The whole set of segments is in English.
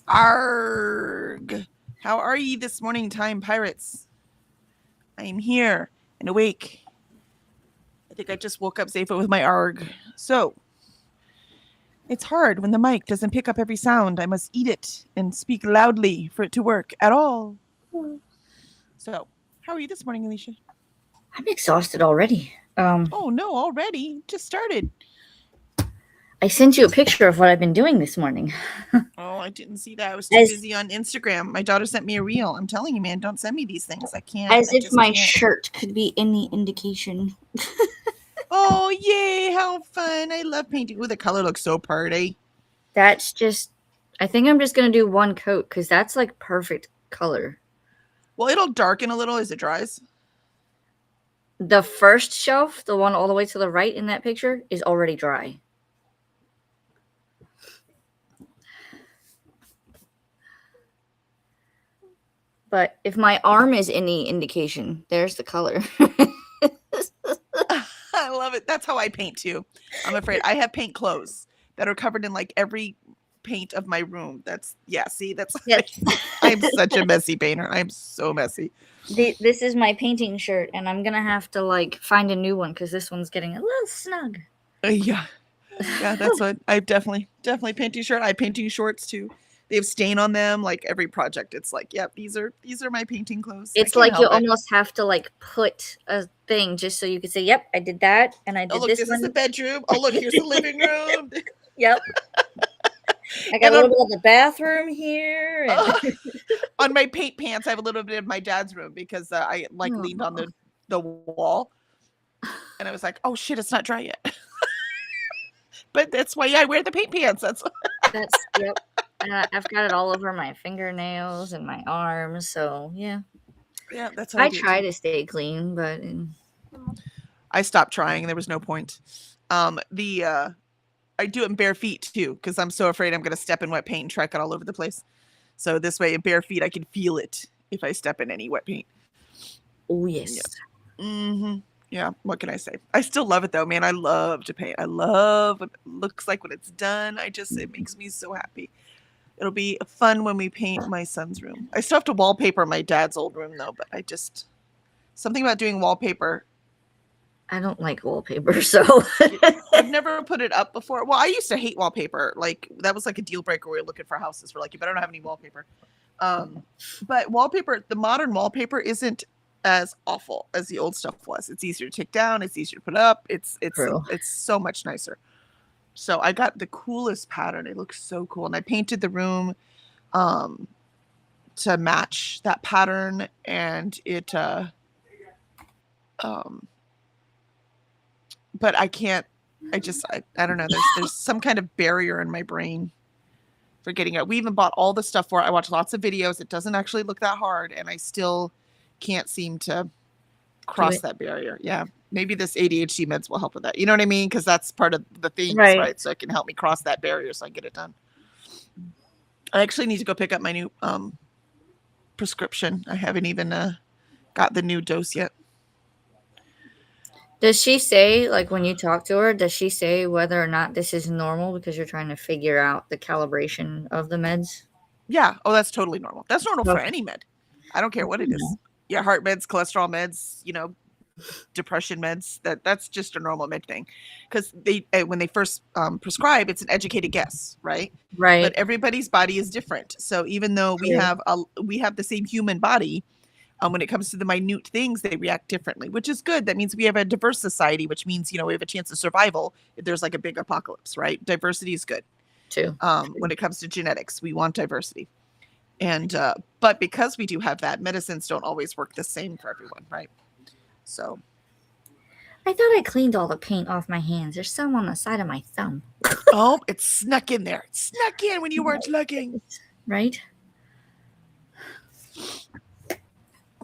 Arg! How are ye this morning, time pirates? I am here and awake. I think I just woke up safe with my arg. So, it's hard when the mic doesn't pick up every sound. I must eat it and speak loudly for it to work at all. So, how are you this morning, Alicia? I'm exhausted already. Oh no, already? Just started. I sent you a picture of what I've been doing this morning. Oh, I didn't see that. I was too busy on Instagram. My daughter sent me a reel. I'm telling you, man, don't send me these things. I can't. As I if just my can't. shirt could be any indication. Oh, yay, how fun. I love painting. Ooh, the color looks so pretty. That's just, I think I'm just going to do one coat because that's like perfect color. Well, it'll darken a little as it dries. The first shelf, the one all the way to the right in that picture, is already dry. But if my arm is any indication, there's the color. I love it. That's how I paint too. I'm afraid I have paint clothes that are covered in like every paint of my room. That's see, that's Yes. I'm such a messy painter. I'm so messy. This is my painting shirt, and I'm gonna have to like find a new one because this one's getting a little snug. Yeah, that's what I definitely painting shirt. I painting shorts too. They have stain on them. Like every project, it's like, yep, these are my painting clothes. It's like you almost have to like put a thing just so you can say, "Yep, I did that, and I did look, this this one." is the bedroom. Oh, look, here's the living room. Yep. I got a little bit of the bathroom here. And on my paint pants, I have a little bit of my dad's room because I like leaned on the wall, and I was like, oh shit, it's not dry yet. But that's why I wear the paint pants. That's yep. I've got it all over my fingernails and my arms. So yeah, that's how I try to stay clean, but I stopped trying. There was no point. I do it in bare feet too because I'm so afraid I'm going to step in wet paint and track it all over the place. So this way, in bare feet, I can feel it if I step in any wet paint. Oh yes. Yeah. Mm-hmm. Yeah. What can I say? I still love it though, man. I love to paint. I love what it looks like when it's done. It makes me so happy. It'll be fun when we paint my son's room. I still have to wallpaper my dad's old room though, but something about doing wallpaper. I don't like wallpaper, so I've never put it up before. Well, I used to hate wallpaper. Like that was like a deal breaker. We were looking for houses for like, you better not have any wallpaper. But wallpaper, the modern wallpaper isn't as awful as the old stuff was. It's easier to take down. It's easier to put up. It's so much nicer. So I got the coolest pattern. It looks so cool, and I painted the room to match that pattern, and it but I can't. I don't know. There's some kind of barrier in my brain for getting it. We even bought all the stuff for it. I watched lots of videos. It doesn't actually look that hard, and I still can't seem to cross that barrier. Yeah. Maybe this ADHD meds will help with that. You know what I mean? Because that's part of the things, right? So it can help me cross that barrier so I get it done. I actually need to go pick up my new prescription. I haven't even got the new dose yet. Does she say, like when you talk to her, does she say whether or not this is normal because you're trying to figure out the calibration of the meds? Yeah. Oh, that's totally normal. That's normal for any med. I don't care what it is. Yeah, heart meds, cholesterol meds, depression meds. That's just a normal med thing, because when they first prescribe, it's an educated guess, right? But everybody's body is different. So even though we have the same human body, when it comes to the minute things, they react differently, which is good. That means we have a diverse society, which means we have a chance of survival if there's like a big apocalypse, right? Diversity is good too. When it comes to genetics, we want diversity. And but because we do have that, medicines don't always work the same for everyone, right? So I thought I cleaned all the paint off my hands. There's some on the side of my thumb. Oh, it snuck in there. It snuck in when you weren't looking. Right?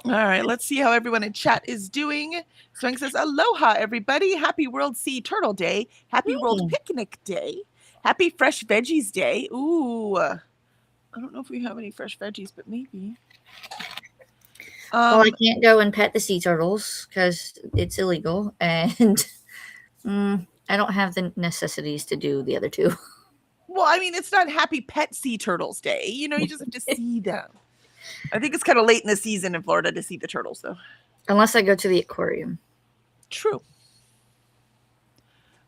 All right, let's see how everyone in chat is doing. Swing says, aloha, everybody. Happy World Sea Turtle Day. Happy World Picnic Day. Happy Fresh Veggies Day. Ooh. I don't know if we have any fresh veggies, but maybe. Well, I can't go and pet the sea turtles because it's illegal, and I don't have the necessities to do the other two. Well, I mean, it's not Happy Pet Sea Turtles Day. You know, you just have to see them. I think it's kind of late in the season in Florida to see the turtles, though. Unless I go to the aquarium. True.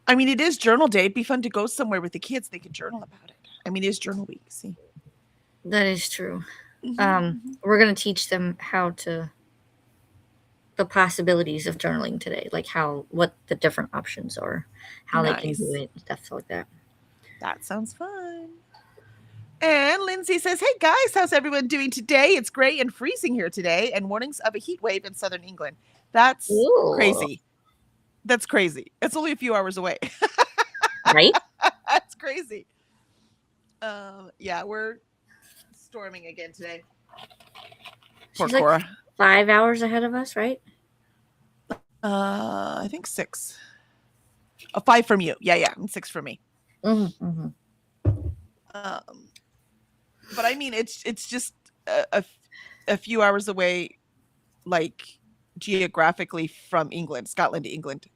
I mean, it is journal day. It'd be fun to go somewhere with the kids. They could journal about it. I mean, it is journal week. See, That is true. Mm-hmm. We're gonna teach them the possibilities of journaling today, like what the different options are, how they can do Nice. it, stuff like that. That sounds fun. And Lindsay says, "Hey guys, how's everyone doing today? It's gray and freezing here today, and warnings of a heat wave in southern England. That's Ooh. crazy. That's crazy. It's only a few hours away. Right? That's crazy. Yeah, we're storming again today. Poor She's like Cora. 5 hours ahead of us, right? I think 6. 5 from you. Yeah, and 6 from me. Mm-hmm. But I mean, it's just a few hours away, like geographically from England, Scotland to England.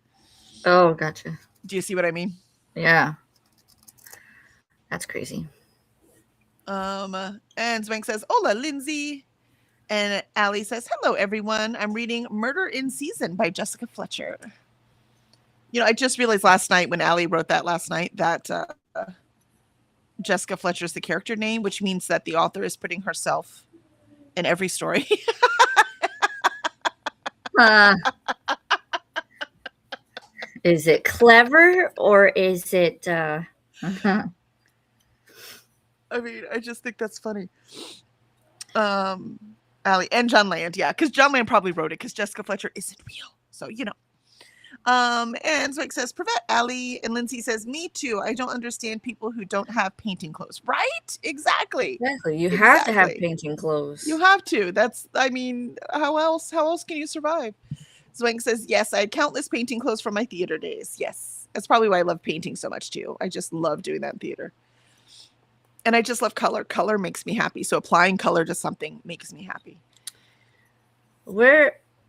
Oh, gotcha. Do you see what I mean? Yeah. That's crazy. And Swank says, "Hola, Lindsay." And Allie says, "Hello, everyone. I'm reading Murder in Season by Jessica Fletcher." You know, I just realized last night when Allie wrote that last night that Jessica Fletcher is the character name, which means that the author is putting herself in every story. Is it clever or is it I mean, I just think that's funny. Allie and John Land, yeah, because John Land probably wrote it because Jessica Fletcher isn't real. So, you know. And Zwig says, "Prevent Allie," and Lindsay says, "Me too. I don't understand people who don't have painting clothes." Right? Exactly. Exactly. You have to have painting clothes. You have to. That's, I mean, how else can you survive? Zwing says, "Yes, I had countless painting clothes from my theater days." Yes. That's probably why I love painting so much too. I just love doing that in theater. And I just love color. Color makes me happy. So applying color to something makes me happy.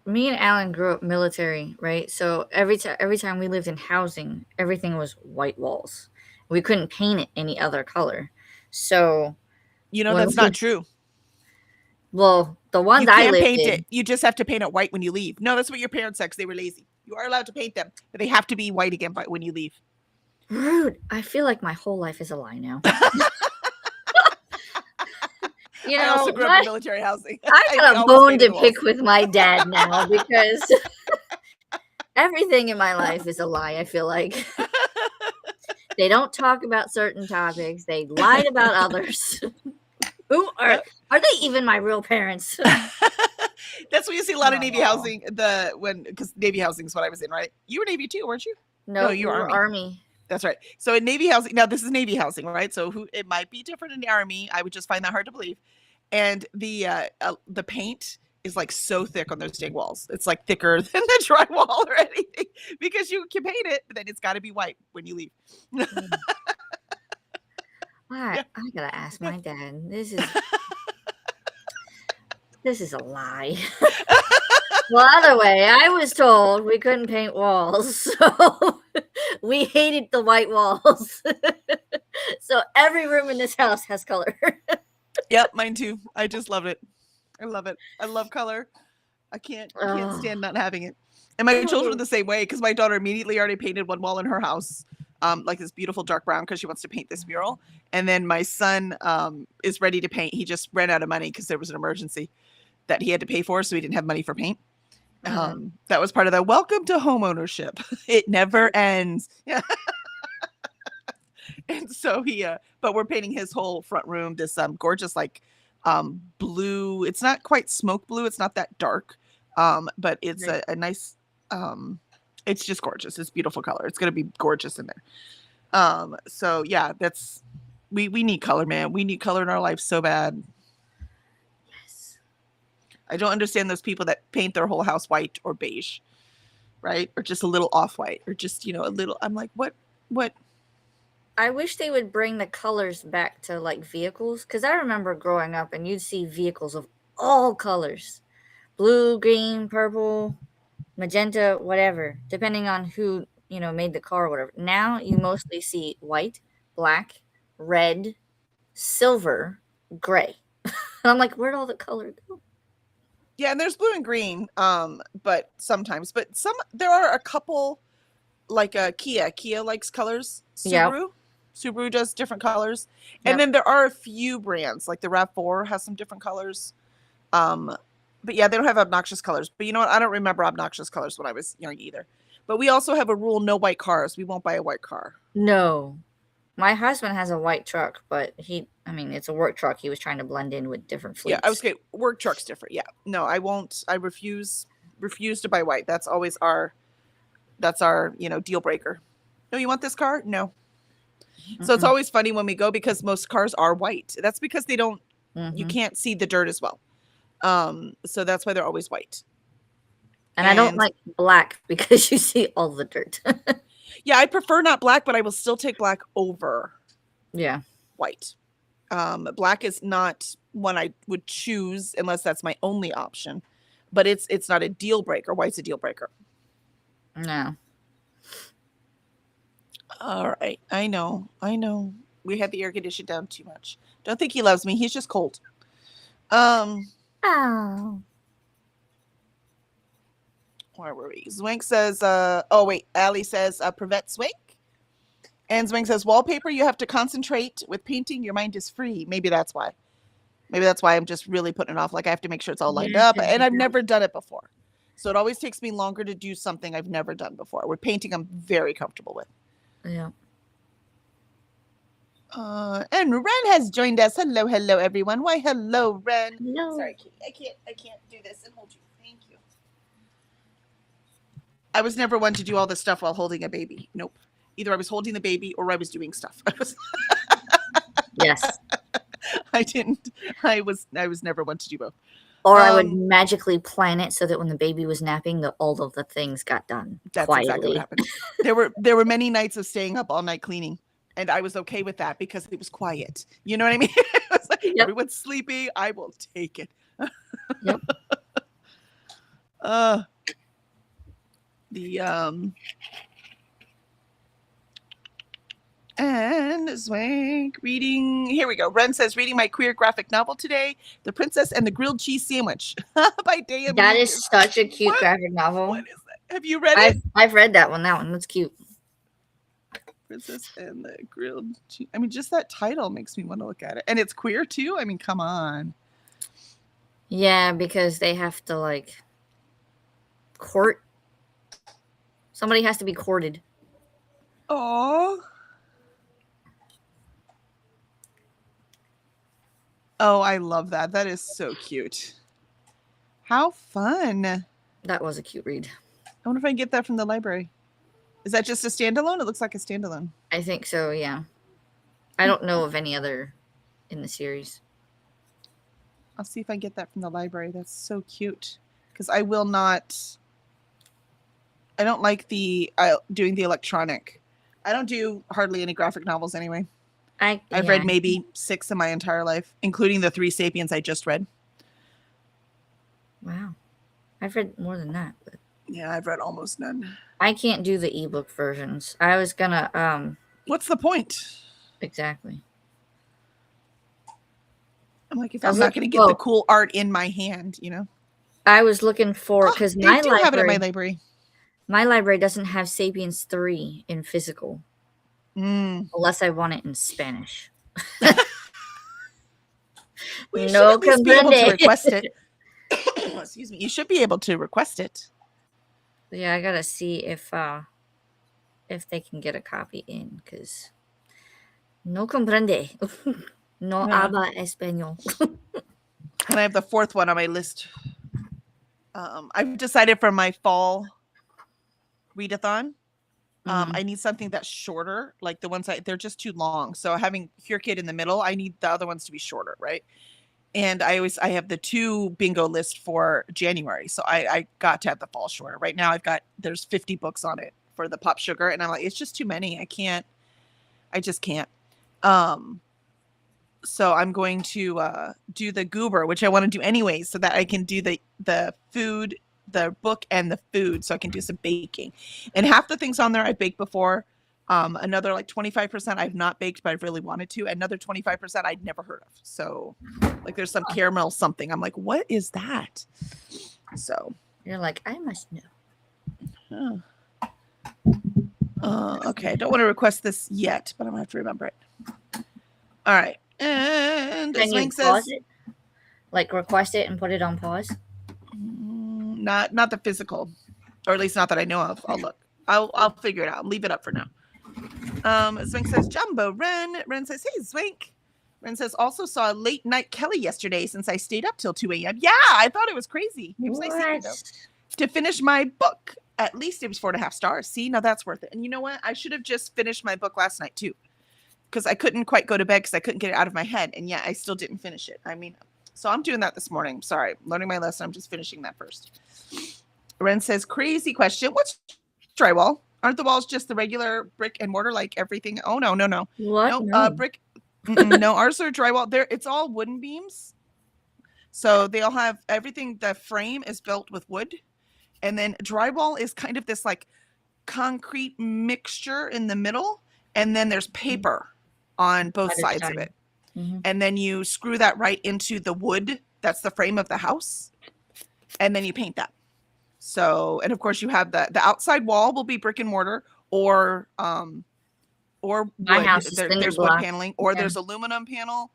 Me and Alan grew up military, right? So every time we lived in housing, everything was white walls. We couldn't paint it any other color. So you know that's not true. Well, the ones I lived paint in, it. You just have to paint it white when you leave. No, that's what your parents said because they were lazy. You are allowed to paint them, but they have to be white again when you leave. Rude. I feel like my whole life is a lie now. You know, I also grew up in military housing. I got a bone to pick with my dad now because everything in my life is a lie, I feel like. They don't talk about certain topics. They lied about others. Who are they even my real parents? That's what you see a lot of Navy housing. Because Navy housing is what I was in, right? You were Navy too, weren't you? No, you were Army. That's right. So in Navy housing, now this is Navy housing, right? So it might be different in the Army. I would just find that hard to believe. And the paint is like so thick on those dang walls. It's like thicker than the drywall or anything because you can paint it, but then it's got to be white when you leave. I gotta ask my dad. This is a lie. Well, other way, I was told we couldn't paint walls, so we hated the white walls. So every room in this house has color. Yep, mine too. I just love it. I love it. I love color. I can't stand not having it. And my children are the same way because my daughter immediately already painted one wall in her house, like this beautiful dark brown because she wants to paint this mural. And then my son is ready to paint. He just ran out of money because there was an emergency that he had to pay for, so he didn't have money for paint. That was part of the welcome to home ownership. It never ends. Yeah. And so but we're painting his whole front room this gorgeous like blue. It's not quite smoke blue. It's not that dark, but it's a nice. It's just gorgeous. It's beautiful color. It's gonna be gorgeous in there. So yeah, that's we need color, man. We need color in our life so bad. Yes. I don't understand those people that paint their whole house white or beige, right? Or just a little off white, or just a little. I'm like, what? I wish they would bring the colors back to like vehicles because I remember growing up and you'd see vehicles of all colors: blue, green, purple, magenta, whatever, depending on who made the car or whatever. Now you mostly see white, black, red, silver, gray. And I'm like, where'd all the color go? Yeah, and there's blue and green, but sometimes. But there are a couple, like Kia. Kia likes colors. Subaru does different colors. And then there are a few brands, like the RAV4 has some different colors. But yeah, they don't have obnoxious colors. But you know what? I don't remember obnoxious colors when I was young either. But we also have a rule: no white cars. We won't buy a white car. No. My husband has a white truck, but it's a work truck. He was trying to blend in with different fleets. Yeah, I was okay. Work truck's different. Yeah. No, I won't. I refuse to buy white. That's always our deal breaker. No, you want this car? No. So it's always funny when we go because most cars are white. That's because they don't, you can't see the dirt as well. So that's why they're always white. And I don't like black because you see all the dirt. Yeah, I prefer not black, but I will still take black over white. Black is not one I would choose unless that's my only option. But it's not a deal breaker. White's a deal breaker. No. All right. I know. We had the air conditioned down too much. Don't think he loves me. He's just cold. Oh. Where were we? Zwink says, Allie says, prevent Zwink. And Zwink says, wallpaper, you have to concentrate. With painting, your mind is free. Maybe that's why. I'm just really putting it off. Like I have to make sure it's all lined up. And I've never done it before. So it always takes me longer to do something I've never done before. With painting, I'm very comfortable with. Yeah. And Ren has joined us. Hello, everyone. Why, hello, Ren. Hello. Sorry, I can't do this and hold you. Thank you. I was never one to do all this stuff while holding a baby. Nope. Either I was holding the baby or I was doing stuff. Yes. I was never one to do both. Or I would magically plan it so that when the baby was napping, all of the things got done that's quietly. Exactly what happened. There were many nights of staying up all night cleaning, and I was okay with that because it was quiet. You know what I mean? It was like, everyone's sleeping. I will take it. Yep. And Swank reading. Here we go. Ren says, reading my queer graphic novel today, The Princess and the Grilled Cheese Sandwich by Daya. That is such a cute graphic novel. What is that? Have you read it? I've read that one. That one was cute. Princess and the Grilled Cheese. I mean, just that title makes me want to look at it. And it's queer too? I mean, come on. Yeah, because they have to court. Somebody has to be courted. Oh. Oh, I love that. That is so cute. How fun. That was a cute read. I wonder if I can get that from the library. Is that just a standalone? It looks like a standalone. I think so, yeah. I don't know of any other in the series. I'll see if I can get that from the library. That's so cute. Because I will not... I don't like doing the electronic. I don't do hardly any graphic novels anyway. I've read maybe 6 in my entire life, including the 3 Sapiens I just read. Wow. I've read more than that. But yeah, I've read almost none. I can't do the ebook versions. I was gonna What's the point? Exactly. I'm like, if I'm not gonna get the cool art in my hand, I was looking for because I do have it in my library. My library doesn't have Sapiens 3 in physical. Unless I want it in Spanish. No, be able to request it. Excuse me. You should be able to request it. Yeah, I gotta see if they can get a copy in, because no comprende. No habla español. And I have the 4th one on my list. I've decided for my fall readathon. I need something that's shorter, like the ones they're just too long. So having Cure Kid in the middle, I need the other ones to be shorter, right? And I have the 2 bingo list for January. So I got to have the fall shorter. Right now there's 50 books on it for the Pop Sugar. And I'm like, it's just too many. I just can't. So I'm going to do the Goober, which I want to do anyway, so that I can do the food, the book and the food, so I can do some baking. And half the things on there I baked before. Another like 25% I've not baked, but I've really wanted to. Another 25% I'd never heard of. So like there's some caramel something. I'm like, what is that? So You're like, I must know. Okay, I don't want to request this yet, but I'm gonna have to remember it. All right. And Can you Swing pause says it? Like request it and put it on pause? not the physical, or at least not that I know of. I'll look. I'll figure it out. Leave it up for now. Swink says Jumbo Ren. Ren says, hey Swink. Ren says also saw a late night Kelly yesterday since I stayed up till 2 a.m. Yeah, I thought it was crazy. It was nice seeing you though. To finish my book. At least it was 4.5 stars. See, now that's worth it. And you know what? I should have just finished my book last night too, because I couldn't quite go to bed because I couldn't get it out of my head. And yeah, I still didn't finish it. I mean, so I'm doing that this morning. Sorry, learning my lesson. I'm just finishing that first. Ren says, crazy question. What's drywall? Aren't the walls just the regular brick and mortar like everything? Oh, no. What? No, brick. No, ours are drywall. It's all wooden beams. So they all have everything. The frame is built with wood. And then drywall is kind of this like concrete mixture in the middle. And then there's paper on both sides of it. Mm-hmm. And then you screw that right into the wood. That's the frame of the house. And then you paint that. So, and of course you have the outside wall will be brick and mortar or wood. My house is there's wood paneling or there's aluminum panel.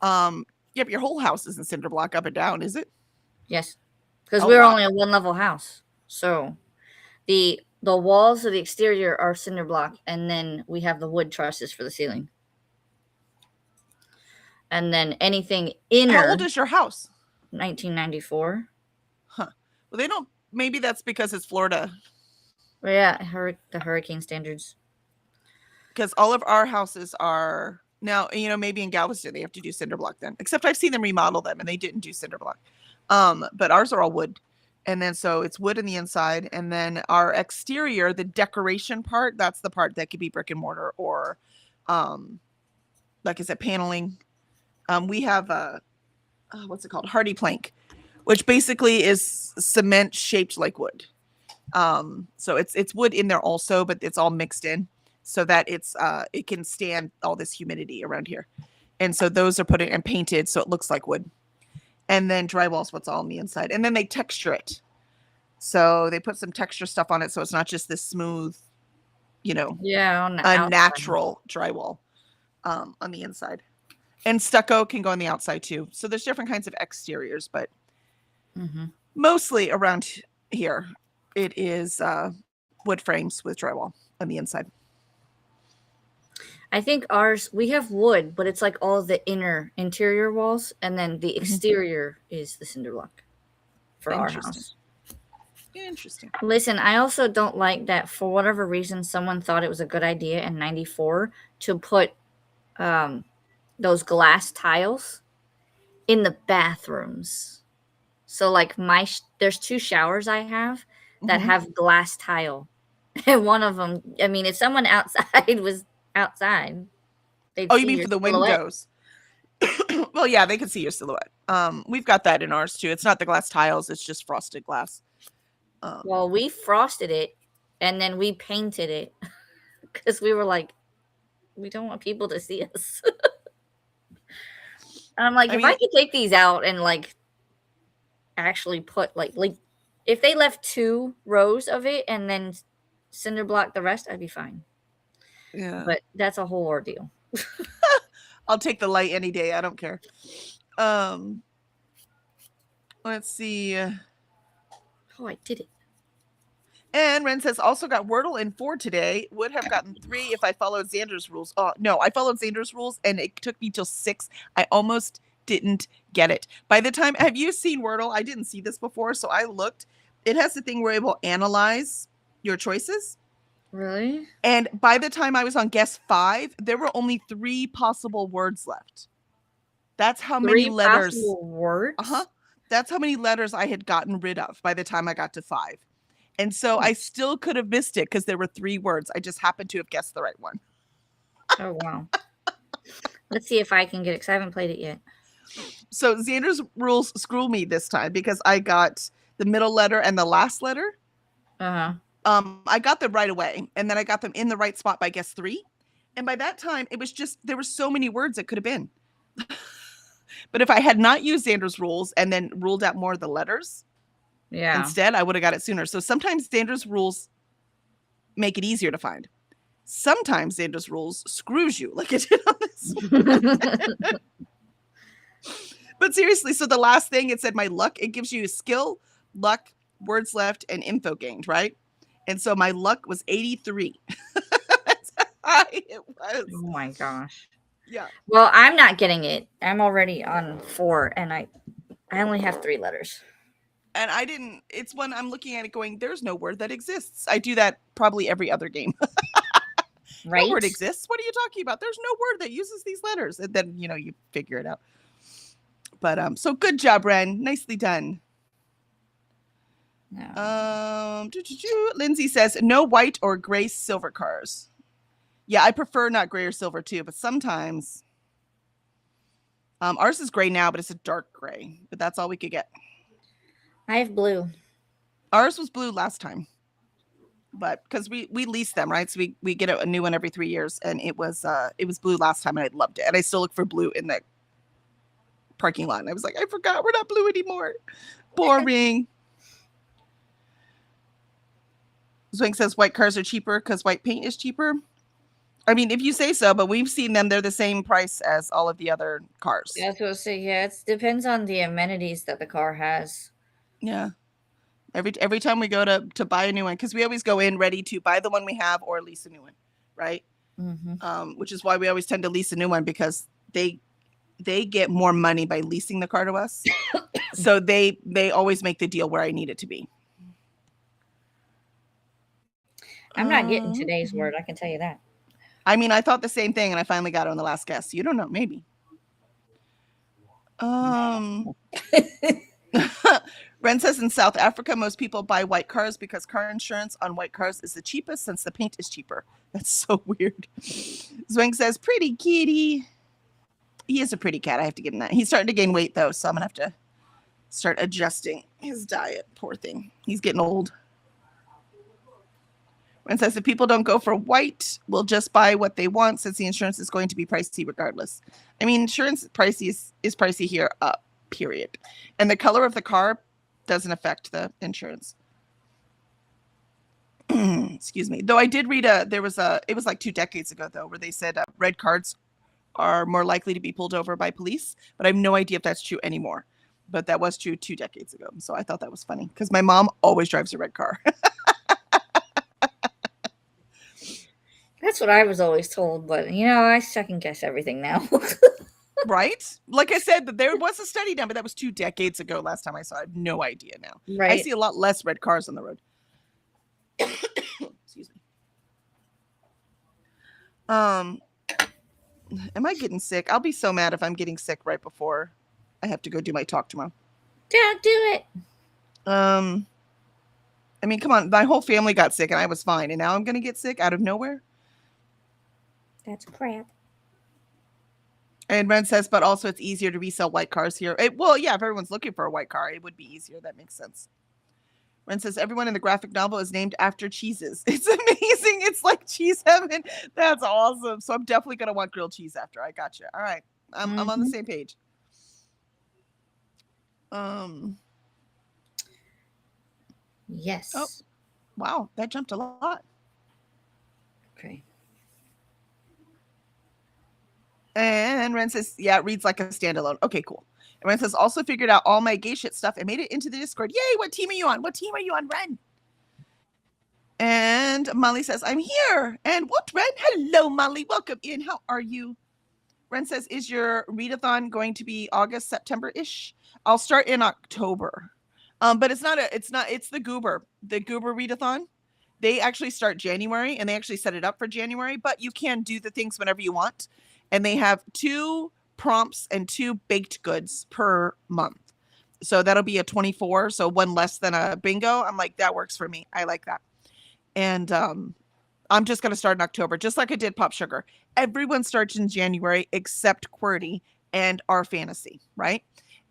Yep, your whole house isn't cinder block up and down, is it? Yes. Because we're only a 1-level house. So the walls of the exterior are cinder block, and then we have the wood trusses for the ceiling. And then anything inner. How old is your house? 1994. Huh. Well, they don't. Maybe that's because it's Florida. Well, yeah, the hurricane standards. Because all of our houses are now, maybe in Galveston they have to do cinder block then. Except I've seen them remodel them and they didn't do cinder block. But ours are all wood. And then so it's wood in the inside. And then our exterior, the decoration part, that's the part that could be brick and mortar or, like I said, paneling. We have what's it called? Hardy plank, which basically is cement shaped like wood. So it's wood in there also, but it's all mixed in so that it can stand all this humidity around here. And so those are put in and painted so it looks like wood. And then drywall is what's all on the inside. And then they texture it. So they put some texture stuff on it so it's not just this smooth, unnatural drywall on the inside. And stucco can go on the outside too. So there's different kinds of exteriors, but mostly around here, it is wood frames with drywall on the inside. I think ours, we have wood, but it's like all the interior walls, and then the exterior is the cinder block for our house. Interesting. Listen, I also don't like that for whatever reason someone thought it was a good idea in 94 to put those glass tiles in the bathrooms. So like there's 2 showers I have that have glass tile. And one of them, I mean, if someone outside was outside, they'd see you mean for the silhouette. windows? Well, yeah, they can see your silhouette. We've got that in ours too. It's not the glass tiles, it's just frosted glass. Well, we frosted it and then we painted it because we were like, we don't want people to see us. And I'm like, I could take these out and like actually put like if they left 2 rows of it and then cinder block the rest, I'd be fine. Yeah. But that's a whole ordeal. I'll take the light any day. I don't care. Let's see. Oh, I did it. And Ren says, also got Wordle in 4 today. Would have gotten 3 if I followed Xander's rules. Oh, no, I followed Xander's rules and it took me till 6. I almost didn't get it. By the time, have you seen Wordle? I didn't see this before, so I looked. It has the thing where it will analyze your choices. Really? And by the time I was on guess 5, there were only 3 possible words left. That's how many letters. 3 possible words? That's how many letters I had gotten rid of by the time I got to 5. And so I still could have missed it because there were 3 words. I just happened to have guessed the right one. Oh, wow. Let's see if I can get it because I haven't played it yet. So Xander's rules screw me this time because I got the middle letter and the last letter I got them right away, and then I got them in the right spot by guess 3. And by that time, it was just there were so many words it could have been. But if I had not used Xander's rules and then ruled out more of the letters instead, I would have got it sooner. So sometimes Xander's rules make it easier to find. Sometimes Xander's rules screws you, like it did on this one. But seriously, so the last thing it said, my luck, it gives you skill, luck, words left, and info gained, right? And so my luck was 83. That's how high it was. Oh my gosh. Yeah. Well, I'm not getting it. I'm already on 4, and I only have 3 letters. And I didn't, it's when I'm looking at it going, there's no word that exists. I do that probably every other game. Right? No word exists. What are you talking about? There's no word that uses these letters. And then, you figure it out. But so good job, Ren. Nicely done. No. Lindsay says no white or gray silver cars. Yeah, I prefer not gray or silver too, but sometimes ours is gray now, but it's a dark gray. But that's all we could get. I have blue. Ours was blue last time, but because we lease them, right? So we get a new one every 3 years, and it was blue last time, and I loved it. And I still look for blue in the parking lot, and I was like, I forgot we're not blue anymore. Boring. Zwink says white cars are cheaper because white paint is cheaper. I mean, if you say so, but we've seen them; they're the same price as all of the other cars. That's what I say. Yeah, it depends on the amenities that the car has. Yeah. Every time we go to buy a new one, because we always go in ready to buy the one we have or lease a new one, right? Mm-hmm. Which is why we always tend to lease a new one, because they get more money by leasing the car to us. So they always make the deal where I need it to be. I'm not getting today's word, I can tell you that. I mean, I thought the same thing, and I finally got it on the last guess. You don't know, maybe. Ren says in South Africa, most people buy white cars because car insurance on white cars is the cheapest since the paint is cheaper. That's so weird. Zwink says, pretty kitty. He is a pretty cat. I have to give him that. He's starting to gain weight, though, so I'm going to have to start adjusting his diet. Poor thing. He's getting old. Ren says, if people don't go for white, we'll just buy what they want since the insurance is going to be pricey regardless. I mean, insurance pricey is pricey here, period. And the color of the car doesn't affect the insurance. Excuse me. Though I did read it was like 2 decades ago, though, where they said red cars are more likely to be pulled over by police, but I have no idea if that's true anymore. But that was true 2 decades ago. So I thought that was funny because my mom always drives a red car. That's what I was always told, but I second guess everything now. Right? Like I said, that there was a study done, but that was 2 decades ago last time I saw it. I have no idea now. Right. I see a lot less red cars on the road. Excuse me. Am I getting sick? I'll be so mad if I'm getting sick right before I have to go do my talk tomorrow. Don't do it. I mean, come on. My whole family got sick and I was fine. And now I'm going to get sick out of nowhere. That's crap. And Ren says, but also it's easier to resell white cars here. Well, yeah, if everyone's looking for a white car, it would be easier. That makes sense. Ren says, everyone in the graphic novel is named after cheeses. It's amazing. It's like cheese heaven. That's awesome. So I'm definitely going to want grilled cheese after. I got you. All right. I'm on the same page. Yes. Oh, wow. That jumped a lot. Okay. And Ren says, yeah, it reads like a standalone. Okay, cool. And Ren says, also figured out all my gay shit stuff and made it into the Discord. Yay, what team are you on? What team are you on, Ren? And Molly says, I'm here. And what, Ren? Hello, Molly. Welcome in. How are you? Ren says, is your readathon going to be August, September-ish? I'll start in October. But it's the Goober readathon. They actually start January, and they actually set it up for January, but you can do the things whenever you want. And they have 2 prompts and 2 baked goods per month. So that'll be a 24. So 1 less than a bingo. I'm like, that works for me. I like that. And I'm just going to start in October, just like I did Pop Sugar. Everyone starts in January except QWERTY and Our Fantasy, right?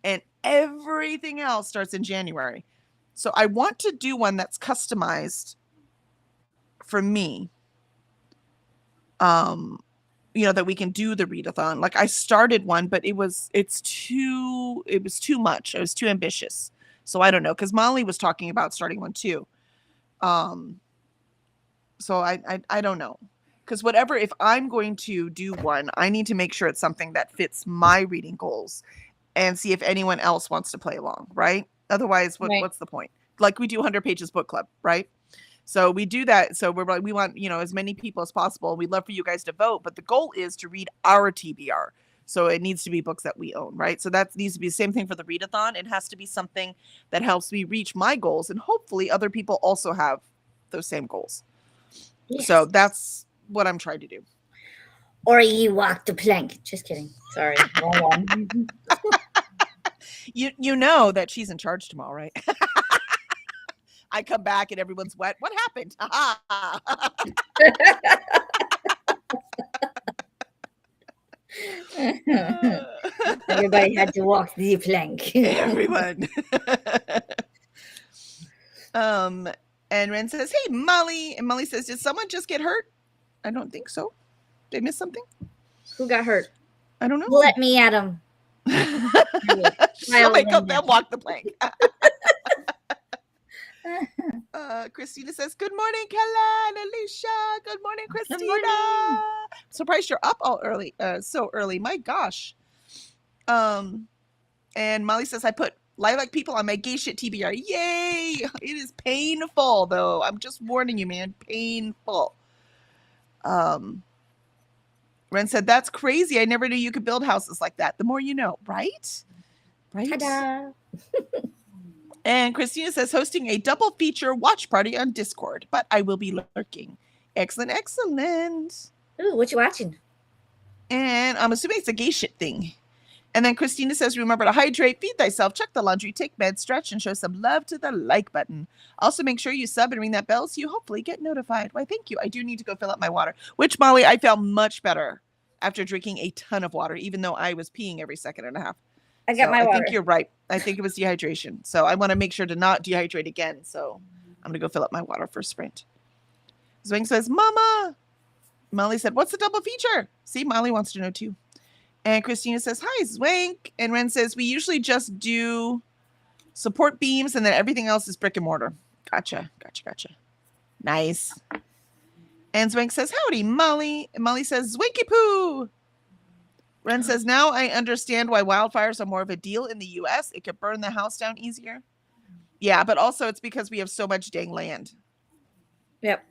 And everything else starts in January. So I want to do one that's customized for me, that we can do the readathon. Like I started one, but it was too much. It was too ambitious. So I don't know, because Molly was talking about starting one too. So I don't know. Because if I'm going to do one, I need to make sure it's something that fits my reading goals and see if anyone else wants to play along, right? Otherwise, what's the point? Like we do 100 Pages book club, right? So we do that. So we want, as many people as possible. We'd love for you guys to vote, but the goal is to read our TBR. So it needs to be books that we own, right? So that needs to be the same thing for the readathon. It has to be something that helps me reach my goals, and hopefully other people also have those same goals. Yes. So that's what I'm trying to do. Or you walk the plank. Just kidding. Sorry. Wrong one. You know that she's in charge tomorrow, right? I come back and everyone's wet. What happened? Everybody had to walk the plank. Everyone. And Ren says, "Hey, Molly." And Molly says, "Did someone just get hurt?" I don't think so. Did I miss something? Who got hurt? I don't know. Let me at him. She'll make them walk the plank. Christina says, "Good morning, Kella and Alicia. Good morning, Christina. Good morning. Surprised you're up all early. So early. My gosh." And Molly says, "I put Lilac People on my gay shit TBR. Yay! It is painful though. I'm just warning you, man. Painful." Ren said, "That's crazy. I never knew you could build houses like that. The more you know, right? Right?" Ta-da. And Christina says, "Hosting a double feature watch party on Discord, but I will be lurking." Excellent, excellent. Ooh, what you watching? And I'm assuming it's a gay shit thing. And then Christina says, "Remember to hydrate, feed thyself, check the laundry, take meds, stretch, and show some love to the like button. Also, make sure you sub and ring that bell so you hopefully get notified." Why, thank you. I do need to go fill up my water, which, Molly, I felt much better after drinking a ton of water, even though I was peeing every second and a half. I got my water. I think you're right. I think it was dehydration. So I want to make sure to not dehydrate again. So I'm going to go fill up my water for sprint. Zwing says, "Mama." Molly said, "What's the double feature?" See, Molly wants to know too. And Christina says, "Hi, Zwank." And Ren says, "We usually just do support beams and then everything else is brick and mortar." Gotcha. Nice. And Zwank says, "Howdy, Molly." And Molly says, "Zwinky poo." Ren says, "Now I understand why wildfires are more of a deal in the US. It could burn the house down easier." Yeah, but also it's because we have so much dang land. Yep.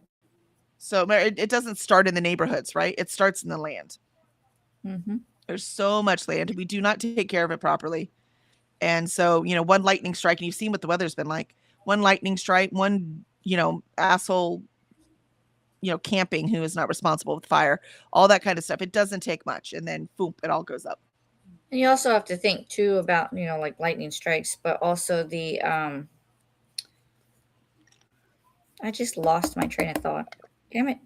So it doesn't start in the neighborhoods, right? It starts in the land. Mm-hmm. There's so much land. We do not take care of it properly. And so, one lightning strike, and you've seen what the weather's been like. One lightning strike, one, asshole, camping who is not responsible with fire, all that kind of stuff. It doesn't take much. And then, boom, it all goes up. And you also have to think, too, about, like lightning strikes, but also the, I just lost my train of thought. Damn it.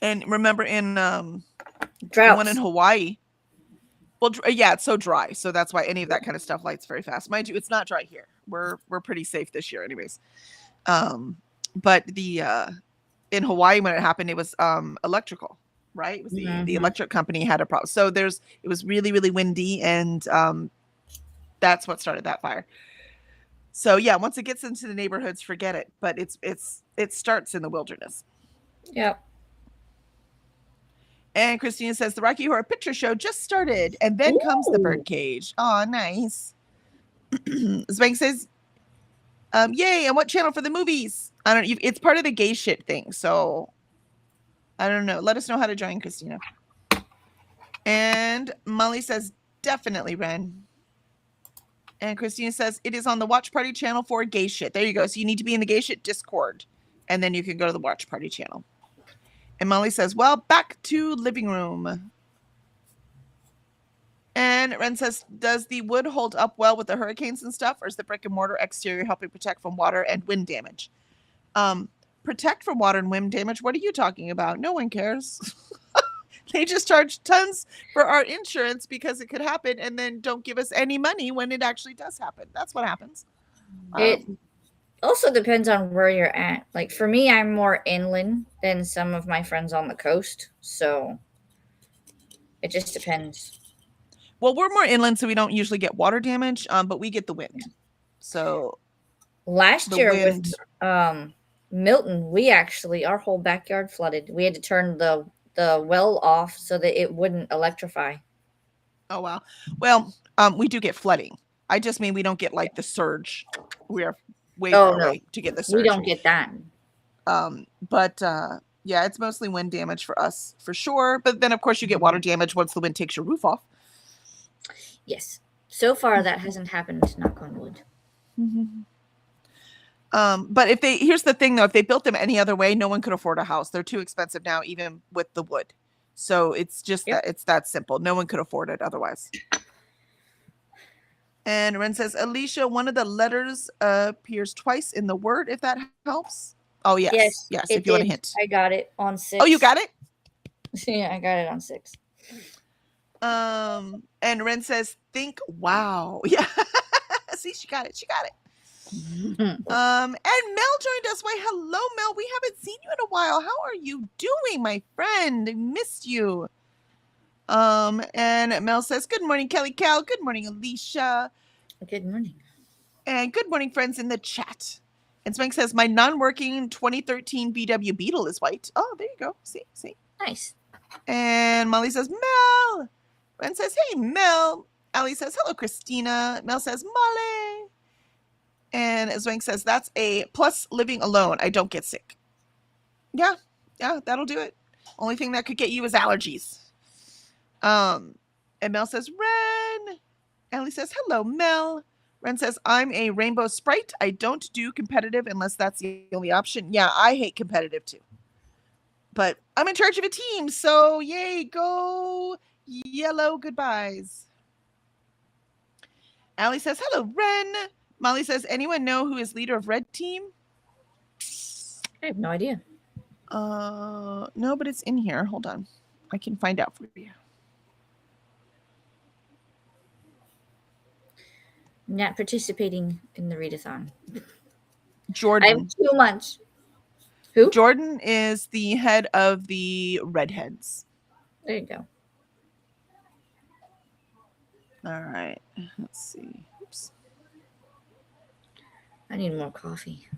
And remember in drought, one in Hawaii. Well, yeah, it's so dry. So that's why any of that kind of stuff lights very fast. Mind you, it's not dry here. We're pretty safe this year anyways. But the in Hawaii when it happened, it was electrical, right? It was the electric company had a problem. So it was really, really windy, and that's what started that fire. So yeah, once it gets into the neighborhoods, forget it. But it starts in the wilderness. Yep. And Christina says, "The Rocky Horror Picture Show just started, and then comes the birdcage." Oh, nice. Spank says, "Yay, and what channel for the movies?" I don't know. It's part of the gay shit thing. So I don't know. Let us know how to join, Christina. And Molly says, "Definitely, Ren." And Christina says, "It is on the Watch Party channel for gay shit." There you go. So you need to be in the gay shit Discord, and then you can go to the Watch Party channel. And Molly says, "Well, back to living room." And Ren says, "Does the wood hold up well with the hurricanes and stuff, or is the brick and mortar exterior helping protect from water and wind damage?" Protect from water and wind damage? What are you talking about? No one cares. They just charge tons for our insurance because it could happen, and then don't give us any money when it actually does happen. That's what happens. Also depends on where you're at. Like for me, I'm more inland than some of my friends on the coast, so it just depends. Well, we're more inland, so we don't usually get water damage, but we get the wind. So Last the year with wind. Milton, we actually our whole backyard flooded. We had to turn the well off so that it wouldn't electrify. Oh wow. Well, we do get flooding. I just mean we don't get like the surge. We are way Oh far no, away to get the we surge. don't get that. But yeah, it's mostly wind damage for us for sure. But then of course you get water damage once the wind takes your roof off. Yes. So far that hasn't happened, knock on wood. But if they here's the thing though, if they built them any other way, no one could afford a house. They're too expensive now, even with the wood. So it's just Yep. that it's that simple. No one could afford it otherwise. And Ren says, Alicia, one of the letters appears twice in the word, if that helps. Oh, yes. Yes, it if you want a did. hint. I got it on 6. Oh, you got it? Yeah, I got it on 6. And Ren says, think wow. Yeah. See, she got it. She got it. And Mel joined us. Why, hello, Mel. We haven't seen you in a while. How are you doing, my friend? I missed you. And Mel says, good morning, Kelly Cal. Good morning, Alicia. Good morning. And good morning, friends in the chat. And Spank says, my non-working 2013 VW Beetle is white. Oh, there you go. See. Nice. And Molly says, Mel. Ren says, hey, Mel. Ali says, hello, Christina. Mel says, Molly. And Zwank says, that's a plus living alone. I don't get sick. Yeah, that'll do it. Only thing that could get you is allergies. And Mel says, Ren. Ellie says, hello, Mel. Ren says, I'm a rainbow sprite. I don't do competitive unless that's the only option. Yeah, I hate competitive too. But I'm in charge of a team, so yay, go yellow goodbyes. Allie says, hello, Ren. Molly says, anyone know who is leader of red team? I have no idea. No, but it's in here. Hold on. I can find out for you. I'm not participating in the readathon. Jordan. I have too much. Who? Jordan is the head of the Redheads. There you go. All right. Let's see. Oops. I need more coffee.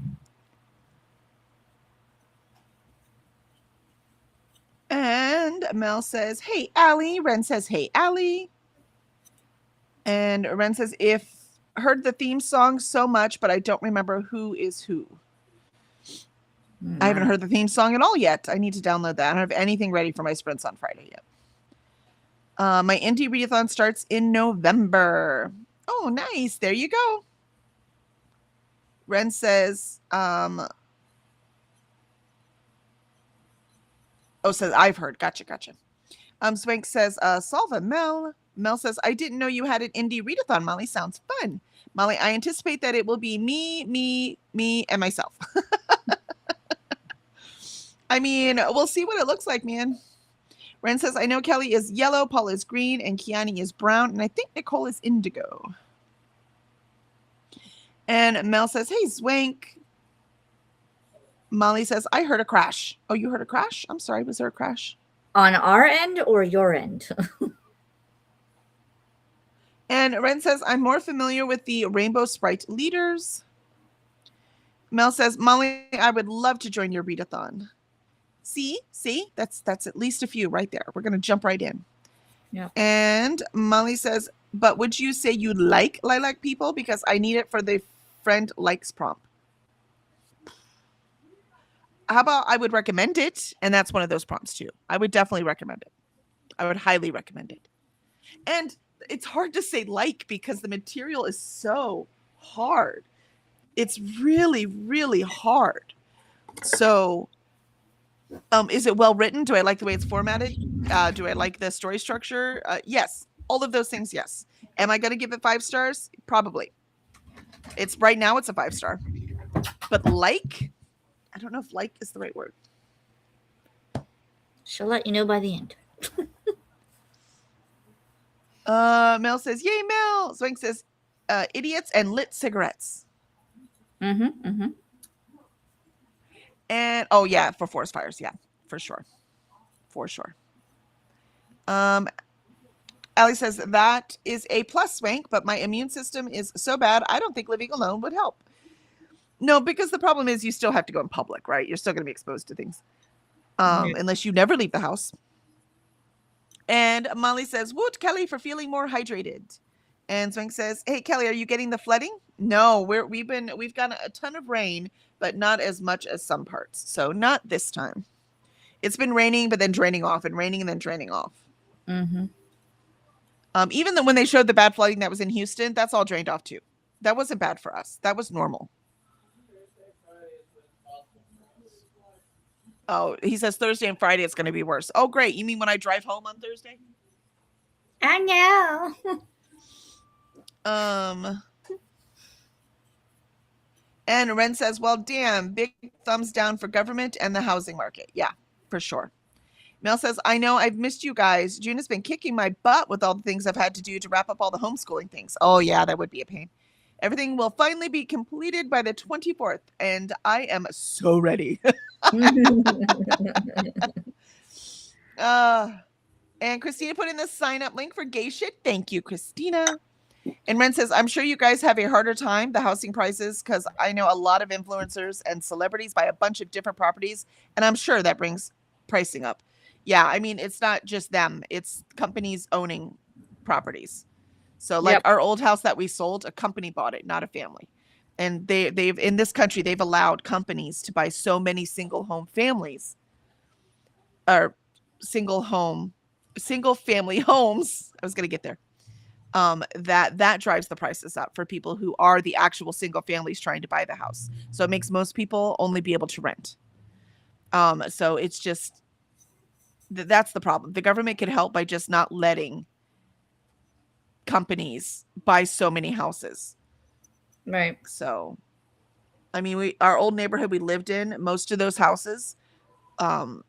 And Mel says, hey, Allie. Ren says, hey, Allie. And Ren says, if heard the theme song so much, but I don't remember who is who. I haven't heard the theme song at all yet. I need to download that. I don't have anything ready for my sprints on Friday yet. My indie readathon starts in November. Oh, nice. There you go. Ren says, says I've heard. Gotcha. Swank says, Salva Mel. Mel says, I didn't know you had an indie readathon, Molly. Sounds fun. Molly, I anticipate that it will be me, and myself. I mean, we'll see what it looks like, man. Ren says, I know Kelly is yellow, Paul is green, and Kiani is brown, and I think Nicole is indigo. And Mel says, hey, Zwank. Molly says, I heard a crash. Oh, you heard a crash? I'm sorry, was there a crash? On our end or your end? And Ren says, I'm more familiar with the Rainbow Sprite leaders. Mel says, Molly, I would love to join your readathon. See, that's at least a few right there. We're going to jump right in. Yeah. And Molly says, but would you say you like Lilac People? Because I need it for the friend likes prompt. How about I would recommend it? And that's one of those prompts too. I would definitely recommend it. I would highly recommend it. And it's hard to say like because the material is so hard. It's really, really hard. So is it well written? Do I like the way it's formatted? Do I like the story structure? Yes. All of those things, yes. Am I going to give it 5 stars? Probably. It's right now it's a 5-star. But like, I don't know if like is the right word. She'll let you know by the end. Mel says, yay, Mel. Zwank says, idiots and lit cigarettes. Mm-hmm. Mm-hmm. And oh yeah, for forest fires, yeah, for sure, for sure. Um, Allie says that is a plus, Swank, but my immune system is so bad. I don't think living alone would help. No, because the problem is you still have to go in public, right? You're still going to be exposed to things, Yeah. unless you never leave the house. And Molly says, "Woot, Kelly, for feeling more hydrated." And Swank says, "Hey, Kelly, are you getting the flooding?" No, we've got a ton of rain, but not as much as some parts. So not this time. It's been raining, but then draining off, and raining and then draining off. Mm-hmm. Even when they showed the bad flooding that was in Houston, that's all drained off too. That wasn't bad for us. That was normal. Oh, he says Thursday and Friday it's going to be worse. Oh, great. You mean when I drive home on Thursday? I know. And Ren says, well, damn, big thumbs down for government and the housing market. Yeah, for sure. Mel says, I know I've missed you guys. June has been kicking my butt with all the things I've had to do to wrap up all the homeschooling things. Oh, yeah, that would be a pain. Everything will finally be completed by the 24th, and I am so ready. And Christina put in the sign up link for gay shit. Thank you, Christina. And Ren says, I'm sure you guys have a harder time, the housing prices, because I know a lot of influencers and celebrities buy a bunch of different properties, and I'm sure that brings pricing up. Yeah, I mean, it's not just them, it's companies owning properties. So like Yep. our old house that we sold, a company bought it, not a family. And they've in this country, they've allowed companies to buy so many single home families or single family homes. I was going to get there. That drives the prices up for people who are the actual single families trying to buy the house. So it makes most people only be able to rent. So it's just that's the problem. The government can help by just not letting companies buy so many houses. Right. So, I mean, our old neighborhood we lived in, most of those houses are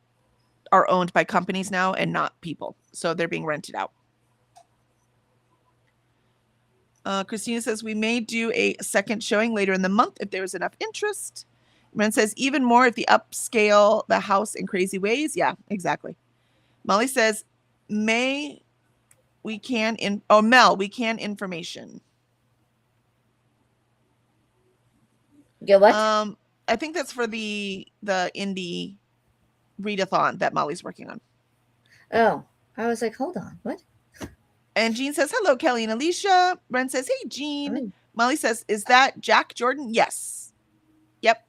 owned by companies now and not people. So they're being rented out. Christina says we may do a second showing later in the month if there is enough interest. Ren says even more if the upscale the house in crazy ways. Yeah, exactly. Molly says, Mel, we can information. Get what? I think that's for the indie readathon that Molly's working on. Oh, I was like, hold on, what? And Jean says, hello, Kelly and Alicia. Ren says, hey, Jean. Oh. Molly says, is that Jack Jordan? Yes. Yep.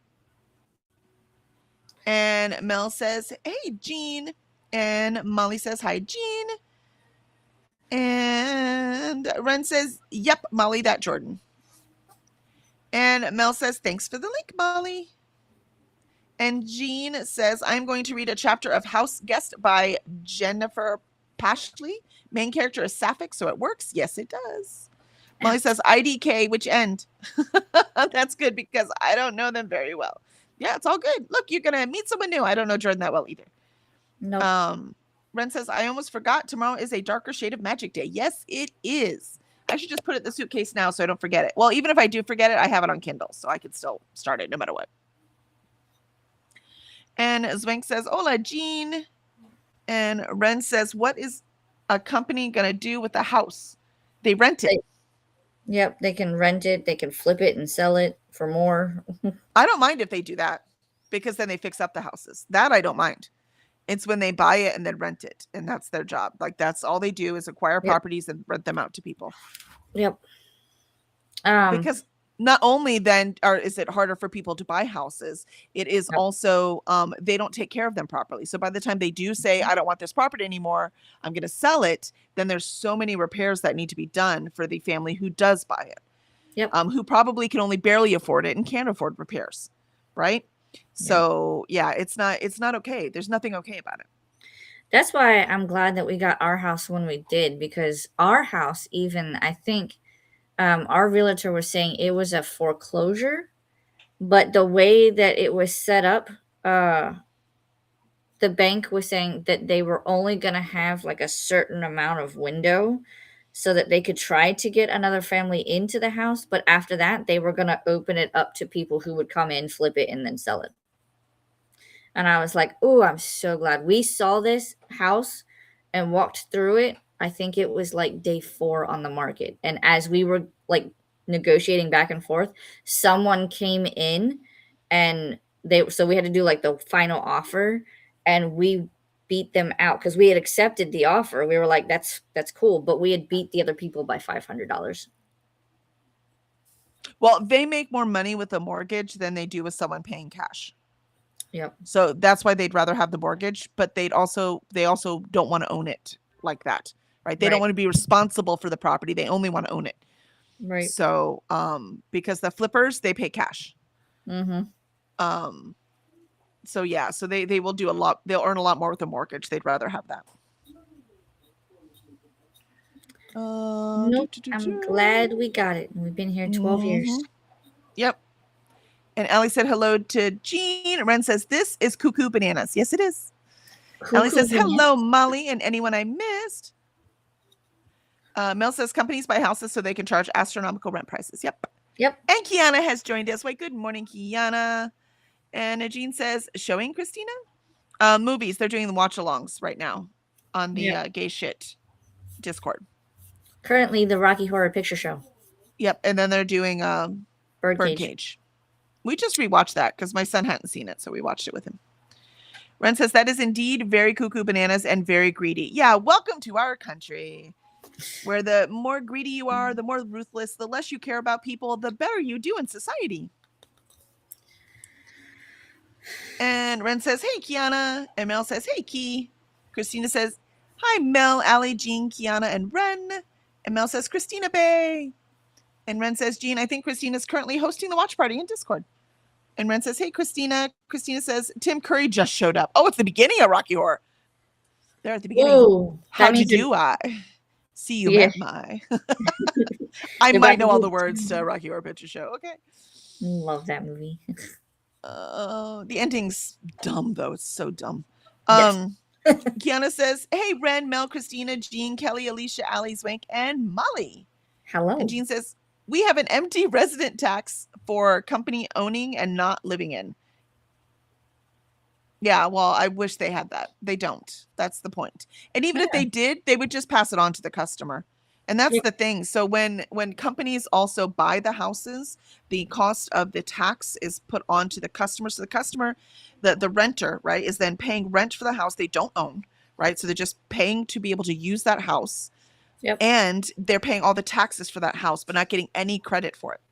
And Mel says, hey, Jean. And Molly says, hi, Jean. And Ren says, yep, Molly, that Jordan. And Mel says, thanks for the link, Molly. And Jean says, I'm going to read a chapter of House Guest by Jennifer Pashley. Main character is Sapphic, so it works. Yes, it does. Molly says, IDK, which end? That's good because I don't know them very well. Yeah, it's all good. Look, you're going to meet someone new. I don't know Jordan that well either. No. Ren says, I almost forgot tomorrow is a darker shade of magic day. Yes, it is. I should just put it in the suitcase now so I don't forget it. Well, even if I do forget it, I have it on Kindle, so I can still start it no matter what. And Zwank says, hola, Jean. And Ren says, what is a company going to do with the house? They rent it. Yep, they can rent it. They can flip it and sell it for more. I don't mind if they do that because then they fix up the houses. That I don't mind. It's when they buy it and then rent it, and that's their job. Like that's all they do is acquire properties and rent them out to people. Yep. Because not only then is it harder for people to buy houses, it is also they don't take care of them properly. So by the time they do say, I don't want this property anymore, I'm going to sell it, then there's so many repairs that need to be done for the family who does buy it. Yep. Who probably can only barely afford it and can't afford repairs. Right. So yeah, it's not okay. There's nothing okay about it. That's why I'm glad that we got our house when we did, because our house, even I think our realtor was saying it was a foreclosure, but the way that it was set up, the bank was saying that they were only going to have like a certain amount of window so that they could try to get another family into the house. But after that, they were going to open it up to people who would come in, flip it, and then sell it. And I was like, oh, I'm so glad we saw this house and walked through it. I think it was like day 4 on the market. And as we were like negotiating back and forth, someone came in and so we had to do like the final offer, and we beat them out because we had accepted the offer. We were like, that's cool. But we had beat the other people by $500. Well, they make more money with a mortgage than they do with someone paying cash. Yep. So that's why they'd rather have the mortgage, but they also don't want to own it like that, right? They don't want to be responsible for the property. They only want to own it. Right. So, because the flippers, they pay cash. Mm-hmm. So yeah, so they will do a lot. They'll earn a lot more with a mortgage. They'd rather have that. Nope. I'm glad we got it. We've been here 12 years. Yep. And Ellie said hello to Jean. Ren says, this is Cuckoo Bananas. Yes, it is. Ellie says, hello, Molly, and anyone I missed. Mel says, companies buy houses so they can charge astronomical rent prices. Yep. And Kiana has joined us. Why, good morning, Kiana. And Jean says, showing Christina? Movies. They're doing the watch-alongs right now on the Gay Shit Discord. Currently, the Rocky Horror Picture Show. Yep. And then they're doing Birdcage. We just rewatched that because my son hadn't seen it, so we watched it with him. Ren says, that is indeed very cuckoo bananas and very greedy. Yeah, welcome to our country, where the more greedy you are, the more ruthless, the less you care about people, the better you do in society. And Ren says, hey, Kiana. And Mel says, hey, Key. Christina says, hi, Mel, Allie, Jean, Kiana, and Ren. And Mel says, Christina Bay. And Ren says, Jean, I think Christina's currently hosting the watch party in Discord. And Ren says, hey, Christina. Christina says, Tim Curry just showed up. Oh, it's the beginning of Rocky Horror. They're at the beginning. Whoa, how'd you do? I see you met my. I might know all the words to Rocky Horror Picture Show. Okay. Love that movie. The ending's dumb, though. It's so dumb. Yes. Kiana says, hey, Ren, Mel, Christina, Jean, Kelly, Alicia, Allie, Swank, and Molly. Hello. And Jean says, we have an empty resident tax for company owning and not living in. Yeah, well, I wish they had that. They don't. That's the point. And even if they did, they would just pass it on to the customer. And that's the thing. So when companies also buy the houses, the cost of the tax is put on to the customer. So the customer, the renter, right, is then paying rent for the house they don't own, right? So they're just paying to be able to use that house. Yep. And they're paying all the taxes for that house, but not getting any credit for it.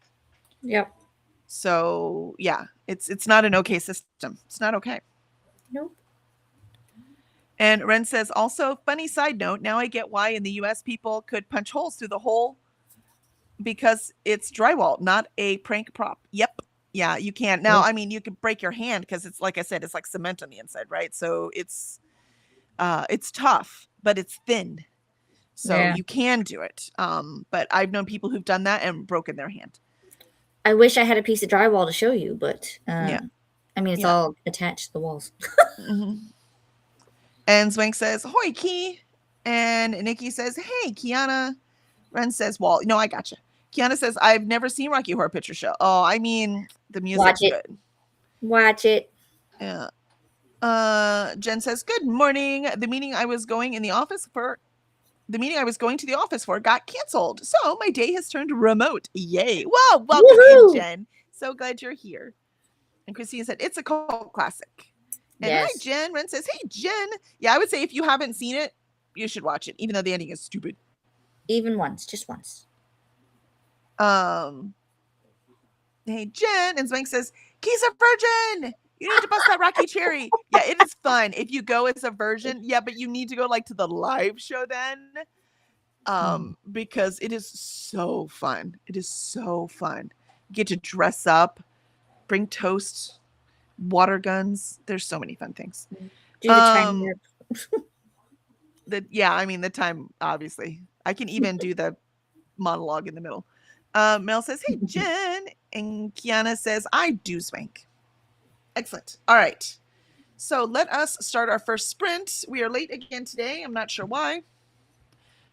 Yep. So yeah, it's not an okay system. It's not okay. Nope. And Ren says, also, funny side note, now I get why in the US people could punch holes through the hole because it's drywall, not a prank prop. Yep. Yeah, you can. Now, I mean, you can break your hand because it's, like I said, it's like cement on the inside, right? So it's tough, but it's thin. So you can do it. But I've known people who've done that and broken their hand. I wish I had a piece of drywall to show you, but I mean, it's all attached to the walls. And Swank says, hoi, Key. And Nikki says, hey, Kiana. Ren says, well, no, I gotcha. Kiana says, I've never seen Rocky Horror Picture Show. Oh, I mean, the music's good. Watch it. Yeah. Jen says, good morning. The meeting I was going to the office for got canceled. So my day has turned remote. Yay. Well, welcome in, Jen. So glad you're here. And Christina said, it's a cult classic. And hi, Jen. Ren says, hey, Jen. Yeah, I would say if you haven't seen it, you should watch it, even though the ending is stupid. Even once, just once. Hey, Jen. And Swank says, Key's a virgin. You need to bust that Rocky cherry. Yeah, it is fun if you go as a virgin. Yeah, but you need to go like to the live show then. Because it is so fun. It is so fun. You get to dress up, bring toast, water guns. There's so many fun things. Do the time warp. The time, obviously. I can even do the monologue in the middle. Mel says, hey, Jen. And Kiana says, I do Swank. Excellent. All right. So let us start our first sprint. We are late again today. I'm not sure why.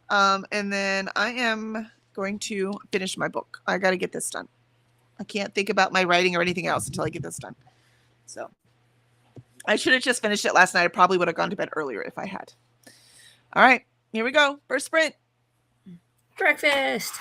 And then I am going to finish my book. I got to get this done. I can't think about my writing or anything else until I get this done. So I should have just finished it last night. I probably would have gone to bed earlier if I had. All right, here we go. First sprint. Breakfast.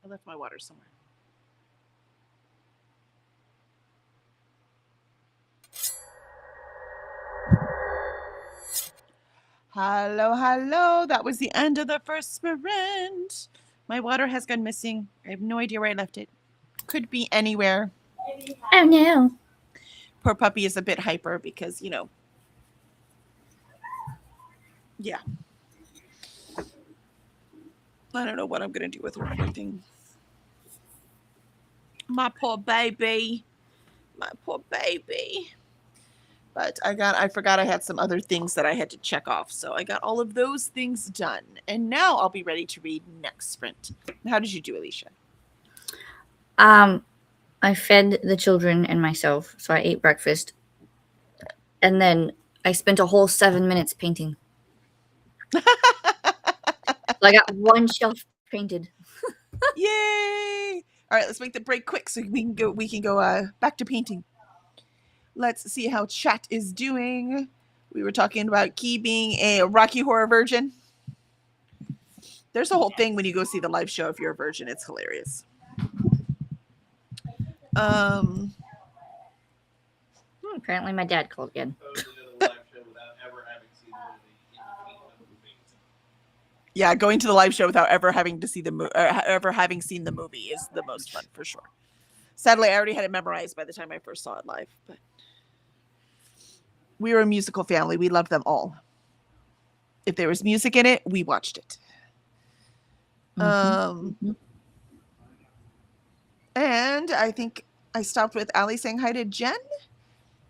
I left my water somewhere. Hello, hello. That was the end of the first sprint. My water has gone missing. I have no idea where I left it. Could be anywhere. Oh no. Poor puppy is a bit hyper because, yeah. I don't know what I'm going to do with her or anything. My poor baby. My poor baby. But I forgot I had some other things that I had to check off. So I got all of those things done. And now I'll be ready to read next sprint. How did you do, Alicia? I fed the children and myself, so I ate breakfast. And then I spent a whole 7 minutes painting. So I got one shelf painted. Yay! All right, let's make the break quick so we can go back to painting. Let's see how chat is doing. We were talking about Key being a Rocky Horror virgin. There's a whole thing when you go see the live show if you're a virgin. It's hilarious. Apparently my dad called again. Yeah, going to the live show without ever having to see ever having seen the movie is the most fun for sure. Sadly, I already had it memorized by the time I first saw it live, but we were a musical family. We loved them all. If there was music in it, we watched it. And I think I stopped with Ali saying hi to Jen.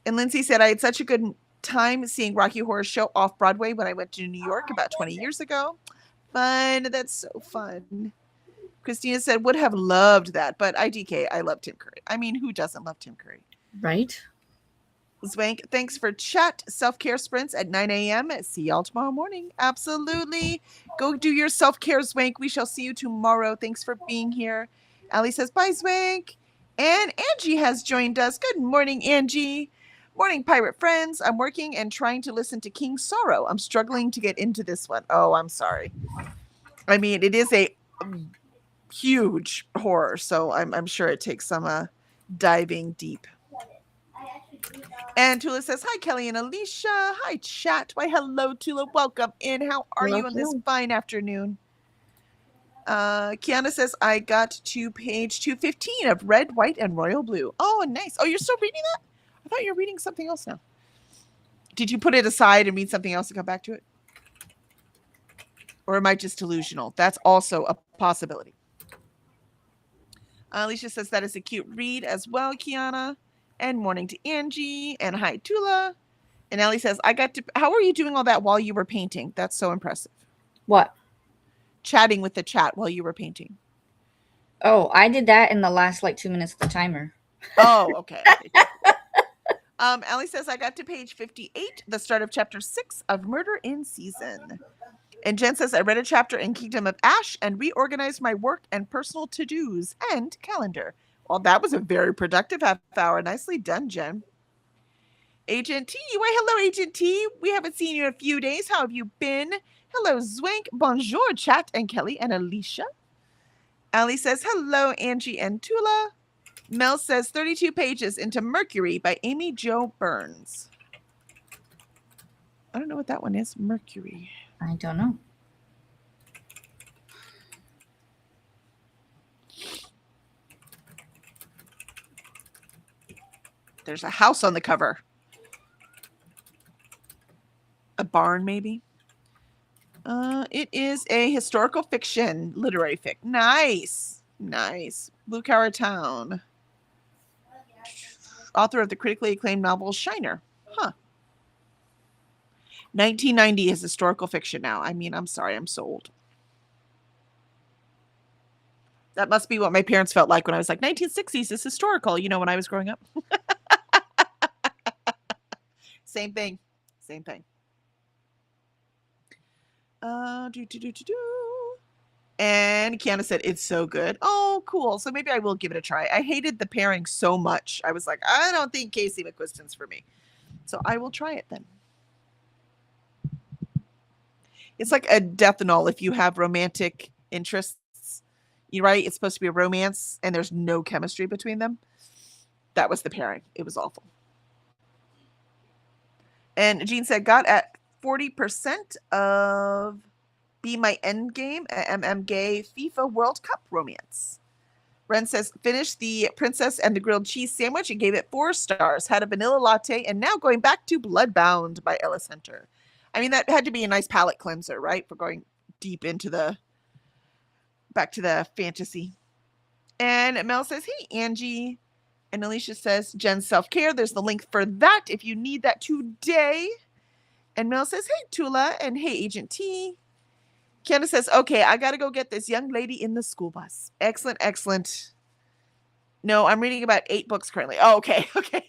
And Lindsay said, I had such a good time seeing Rocky Horror Show off Broadway when I went to New York about 20 years ago. Fun. That's so fun. Christina said, would have loved that. But IDK, I love Tim Curry. I mean, who doesn't love Tim Curry? Right. Zwank, thanks for chat. Self-care sprints at 9 a.m. See y'all tomorrow morning. Absolutely. Go do your self-care, Zwank. We shall see you tomorrow. Thanks for being here. Ali says, bye, Zwank. And Angie has joined us. Good morning, Angie. Morning, pirate friends. I'm working and trying to listen to King's Sorrow. I'm struggling to get into this one. Oh, I'm sorry. I mean, it is a huge horror, so I'm sure it takes some diving deep. And Tula says, hi, Kelly and Alicia. Hi, chat. Why, hello, Tula. Welcome in. How are you on this fine afternoon? Kiana says, I got to page 215 of Red, White, and Royal Blue. Oh, nice. Oh, you're still reading that? I thought you were reading something else now. Did you put it aside and read something else and come back to it? Or am I just delusional? That's also a possibility. Alicia says that is a cute read as well, Kiana. And morning to Angie. And hi, Tula. And Ellie says, how are you doing all that while you were painting? That's so impressive. What? Chatting with the chat while you were painting. Oh, I did that in the last 2 minutes of the timer. Oh, okay. Ellie says, I got to page 58, the start of chapter 6 of Murder in Season. And Jen says, I read a chapter in Kingdom of Ash and reorganized my work and personal to-dos and calendar. Well, that was a very productive half hour. Nicely done, Jen. Agent T. Why, hello, Agent T. We haven't seen you in a few days. How have you been? Hello, Zwank. Bonjour, chat, and Kelly and Alicia. Ali says, hello, Angie and Tula. Mel says 32 pages into Mercury by Amy Jo Burns. I don't know what that one is. Mercury. I don't know. There's a house on the cover. A barn, maybe. It is a historical fiction, literary fic. Nice. Nice. Blue Cower Town. Author of the critically acclaimed novel Shiner. Huh. 1990 is historical fiction now. I mean, I'm sorry, I'm so old. That must be what my parents felt like when I was like, 1960s is historical, when I was growing up. Same thing. Same thing. And Kiana said, it's so good. Oh, cool. So maybe I will give it a try. I hated the pairing so much. I was like, I don't think Casey McQuiston's for me. So I will try it then. It's like a death knell if you have romantic interests. You're right. It's supposed to be a romance, and there's no chemistry between them. That was the pairing. It was awful. And Jean said, got at 40% of Be My Endgame at MM Gay FIFA World Cup romance. Ren says, finished the Princess and the Grilled Cheese sandwich and gave it 4 stars. Had a vanilla latte and now going back to Bloodbound by Ellis Hunter. I mean, that had to be a nice palate cleanser, right? For going deep into back to the fantasy. And Mel says, hey, Angie. And Alicia says, Jen's self-care. There's the link for that if you need that today. And Mel says, hey, Tula. And hey, Agent T. Candace says, okay, I got to go get this young lady in the school bus. Excellent, excellent. No, I'm reading about 8 books currently. Oh, okay, okay.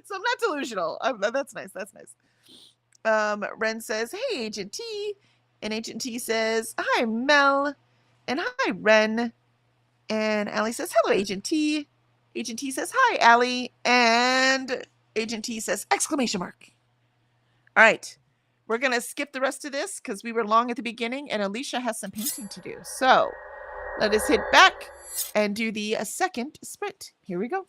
So I'm not delusional. That's nice, that's nice. Ren says, hey, Agent T. And Agent T says, hi, Mel. And hi, Ren. And Allie says, hello, Agent T. Agent T says, hi, Allie. And Agent T says, exclamation mark. All right. We're going to skip the rest of this because we were long at the beginning and Alicia has some painting to do. So let us hit back and do the second sprint. Here we go.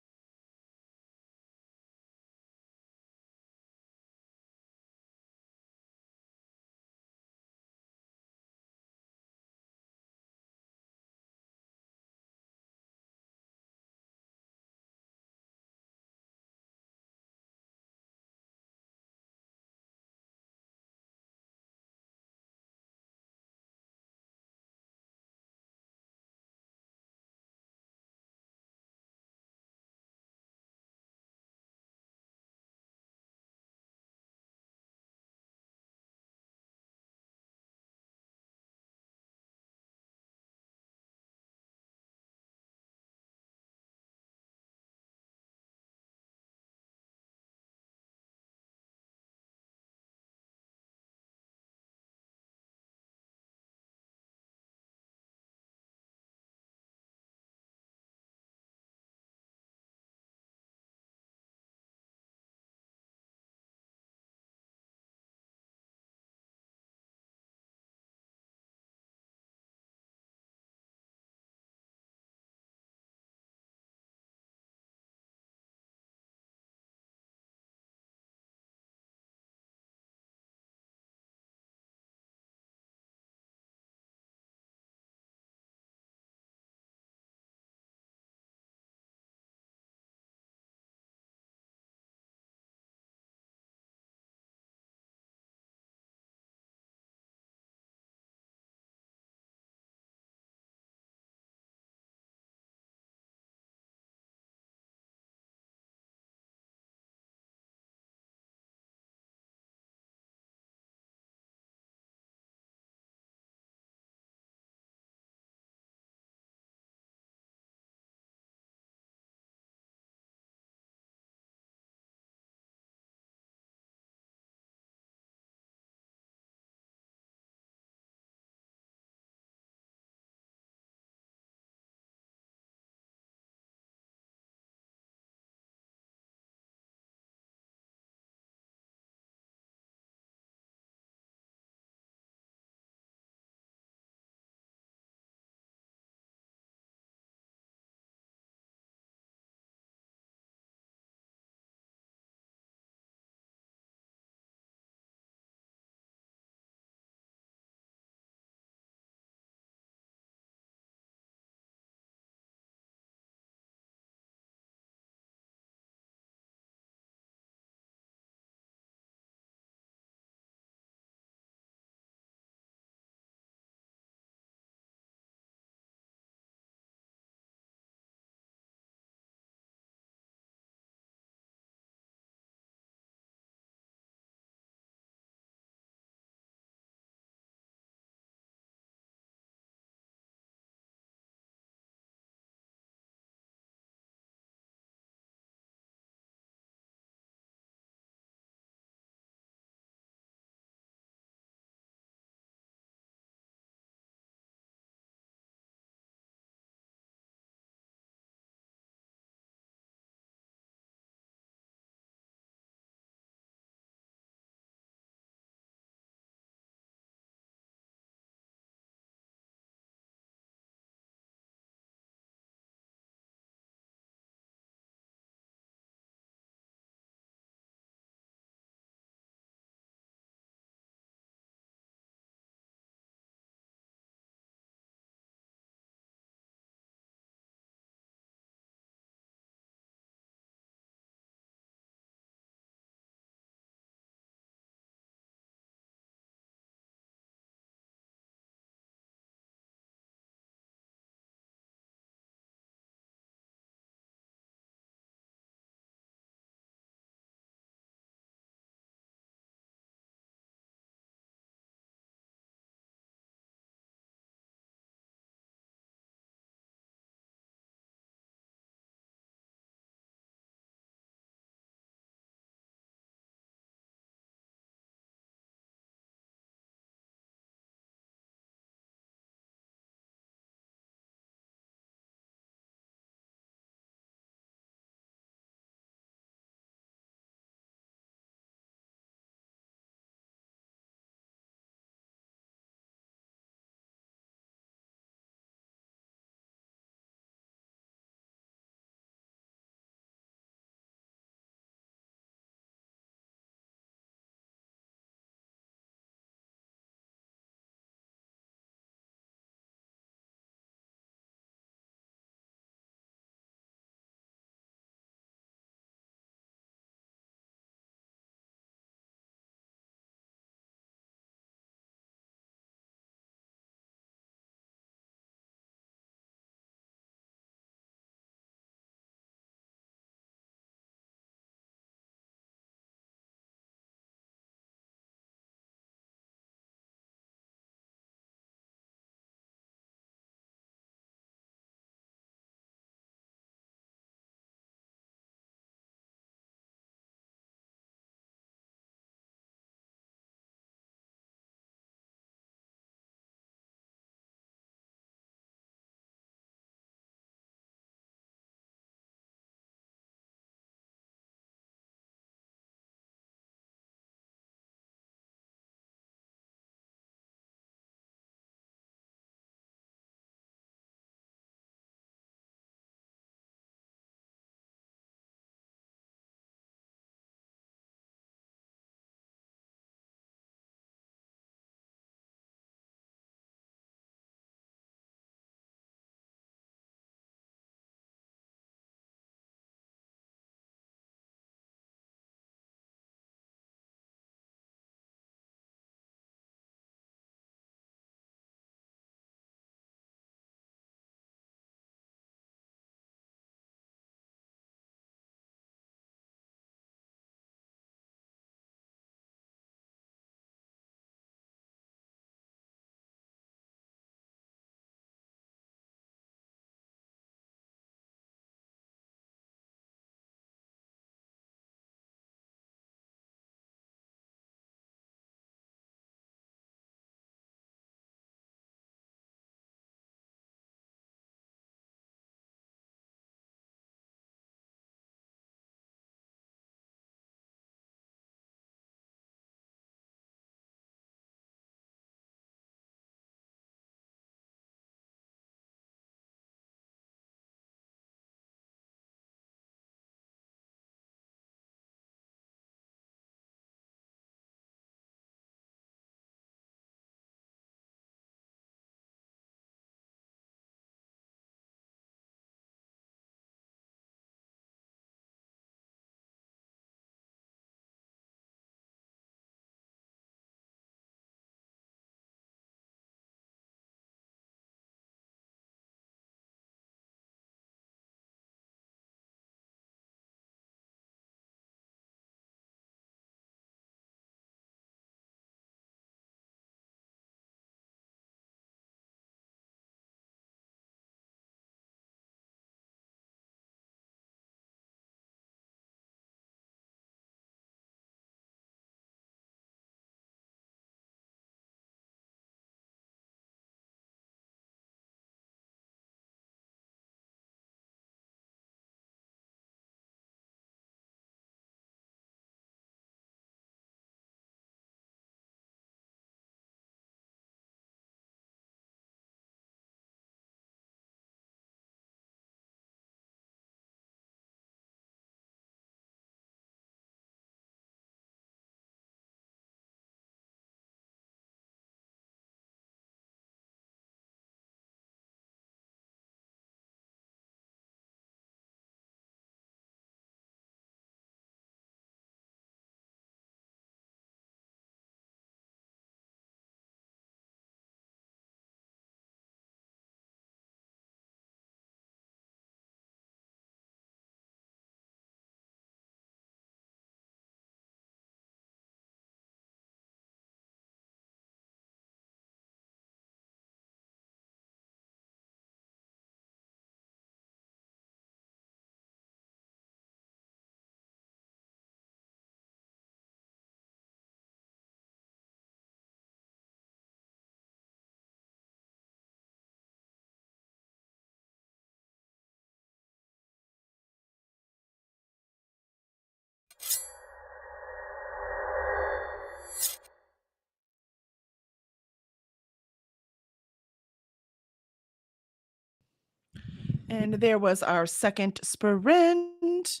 And there was our second sprint.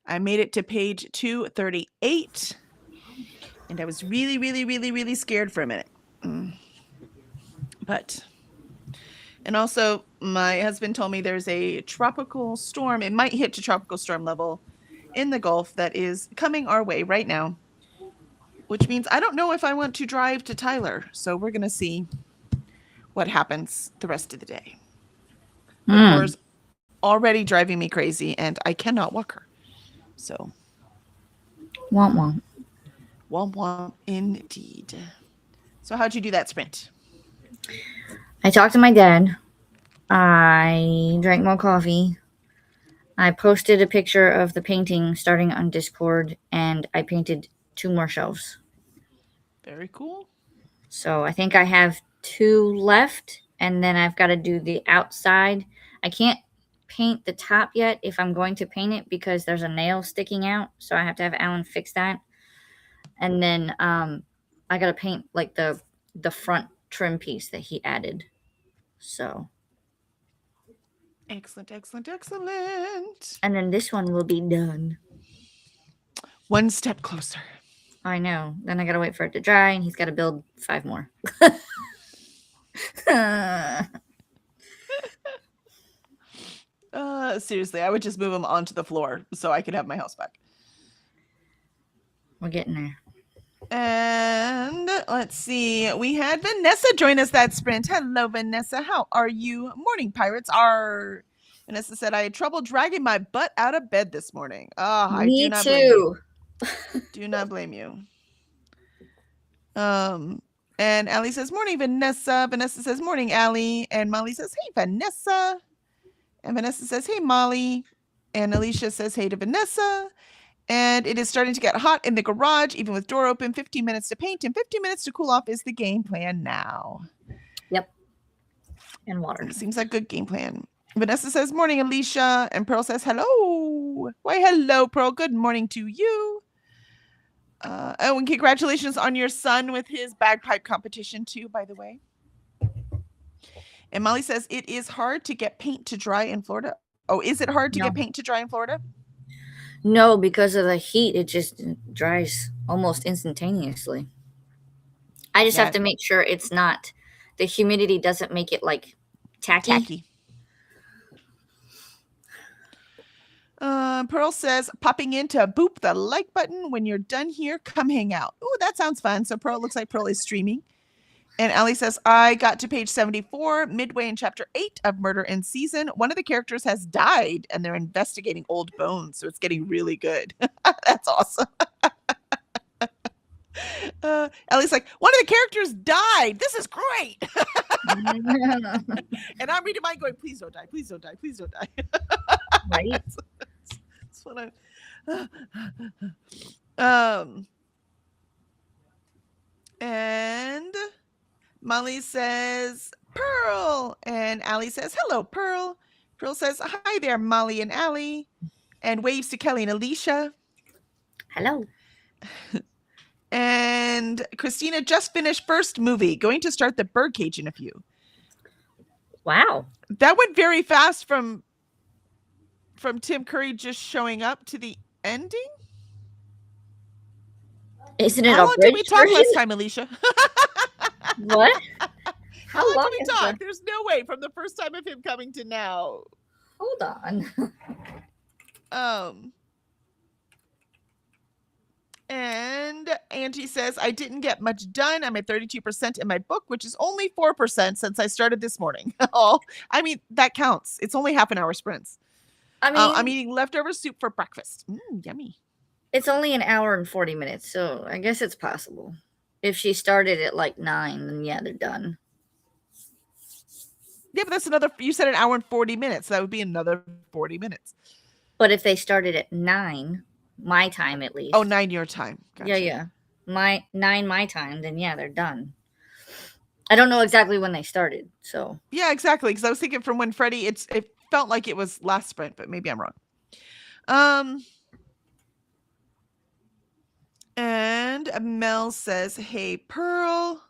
I made it to page 238. And I was really, really, really, really scared for a minute. But, and also my husband told me there's a tropical storm. It might hit to tropical storm level in the Gulf that is coming our way right now, which means I don't know if I want to drive to Tyler. So we're going to see what happens the rest of the day. Cora's already driving me crazy and I cannot walk her. So. Womp womp. Womp womp indeed. So how'd you do that sprint? I talked to my dad. I drank more coffee. I posted a picture of the painting starting on Discord, and I painted 2 more shelves. Very cool. So I think I have 2 left, and then I've got to do the outside. I can't paint the top yet if I'm going to paint it because there's a nail sticking out, so I have to have Alan fix that. And then I got to paint like the front trim piece that he added. So excellent. And then this one will be done. One step closer. I know. Then I gotta wait for it to dry, and he's got to build 5 more. Seriously, I would just move them onto the floor so I could have my house back. We're getting there. And let's see. We had Vanessa join us that sprint. Hello, Vanessa. How are you? Morning, Pirates. Vanessa said, I had trouble dragging my butt out of bed this morning. I do not blame you. Do not blame you. And Allie says, morning, Vanessa. Vanessa says, morning, Allie. And Molly says, hey, Vanessa. And Vanessa says, hey, Molly. And Alicia says, hey to Vanessa. And it is starting to get hot in the garage, even with door open. 15 minutes to paint and 15 minutes to cool off is the game plan now. Yep. And water. Seems like a good game plan. Vanessa says, morning, Alicia. And Pearl says, hello. Why, hello, Pearl. Good morning to you. And congratulations on your son with his bagpipe competition, too, by the way. And Molly says, it is hard to get paint to dry in Florida. Oh, is it hard to get paint to dry in Florida? No, because of the heat, it just dries almost instantaneously. I just have to make sure it's not, the humidity doesn't make it like tacky. Pearl says, popping in to boop the like button. When you're done here, come hang out. Oh, that sounds fun. So Pearl looks like Pearl is streaming. And Allie says, I got to page 74, midway in chapter 8 of Murder in Season. One of the characters has died, and they're investigating old bones, so it's getting really good. That's awesome. Ellie's like, one of the characters died. This is great. And I'm reading mine going, please don't die. Please don't die. Please don't die. Right? That's what and Molly says, Pearl. And Allie says, hello, Pearl. Pearl says, hi there, Molly and Allie. And waves to Kelly and Alicia. Hello. And Christina just finished first movie, going to start the Birdcage in a few. Wow. That went very fast from Tim Curry just showing up to the ending. Isn't it How long did we talk last time, Alicia? What? How long did we talk? There's no way from the first time of him coming to now. Hold on. And Angie says, I didn't get much done. I'm at 32% in my book, which is only 4% since I started this morning. Oh, I mean, that counts. It's only half an hour sprints. I mean, I'm eating leftover soup for breakfast. Yummy. It's only an hour and 40 minutes, so I guess it's possible. If she started at like 9, then yeah, they're done. Yeah, but that's another, you said an hour and 40 minutes. So that would be another 40 minutes. But if they started at 9, my time at least. Oh, 9 your time. Gotcha. Yeah. 9 my time, then yeah, they're done. I don't know exactly when they started, so. Yeah, exactly. Because I was thinking from when Freddie, it felt like it was last sprint, but maybe I'm wrong. And Mel says, hey, Pearl.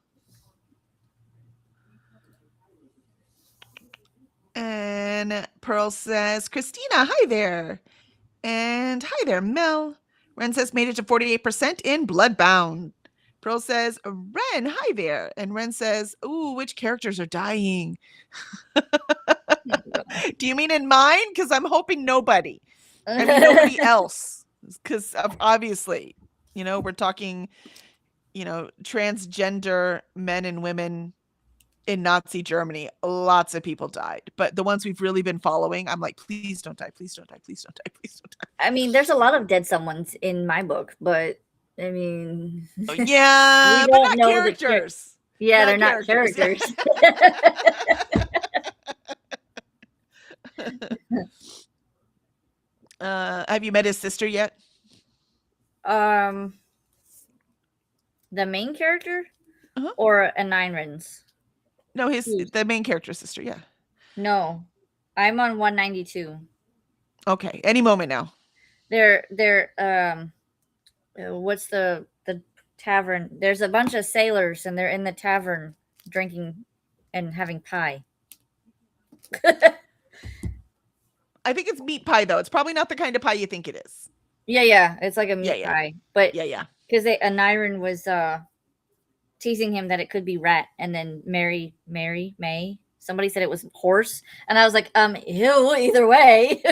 And Pearl says, Christina, hi there. And hi there, Mel. Ren says, made it to 48% in Bloodbound. Pearl says, Ren, hi there. And Ren says, ooh, which characters are dying? Do you mean in mine? Because I'm hoping nobody. I mean, nobody else. Because obviously, we're talking, transgender men and women in Nazi Germany. Lots of people died. But the ones we've really been following, I'm like, please don't die. Please don't die. Please don't die. Please don't die. I mean, there's a lot of dead someones in my book, but I mean, yeah, but not characters. Yeah, they're not characters. Have you met his sister yet? The main character, or Aniran's? No, the main character's sister. Yeah. No, I'm on 192. Okay, any moment now. They're what's the tavern? There's a bunch of sailors, and they're in the tavern drinking and having pie. I think it's meat pie, though. It's probably not the kind of pie you think it is. Yeah. It's like a meat pie. But yeah. Because Aniran was teasing him that it could be rat, and then May, somebody said it was horse, and I was like, ew, either way.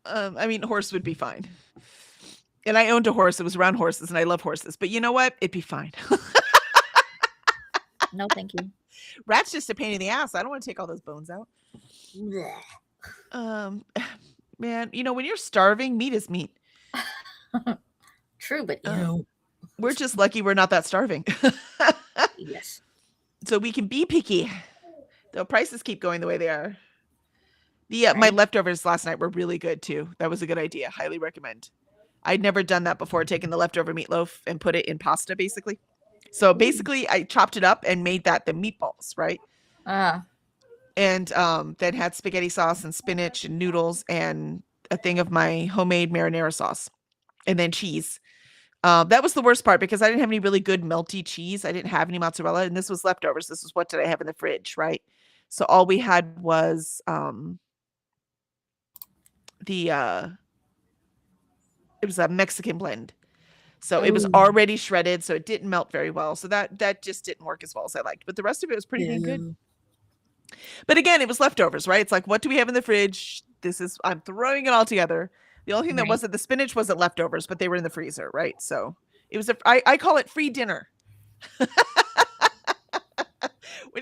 I mean, horse would be fine. And I owned a horse. It was around horses, and I love horses. But you know what? It'd be fine. No, thank you. Rat's just a pain in the ass. I don't want to take all those bones out. Man, when you're starving, meat is meat. True, but we're just lucky we're not that starving. Yes. So we can be picky. The prices keep going the way they are. My leftovers last night were really good too. That was a good idea. Highly recommend. I'd never done that before, taking the leftover meatloaf and put it in pasta, basically. So basically, I chopped it up and made that the meatballs, right? And then had spaghetti sauce and spinach and noodles and a thing of my homemade marinara sauce, and then cheese. That was the worst part because I didn't have any really good melty cheese. I didn't have any mozzarella, and this was leftovers. This was what did I have in the fridge, right? So all we had was it was a Mexican blend. So it was already shredded, so it didn't melt very well. So that just didn't work as well as I liked. But the rest of it was pretty dang good. But again, it was leftovers, right? It's like, what do we have in the fridge? I'm throwing it all together. The only thing that wasn't, the spinach wasn't leftovers, but they were in the freezer, right? So it was I call it free dinner. When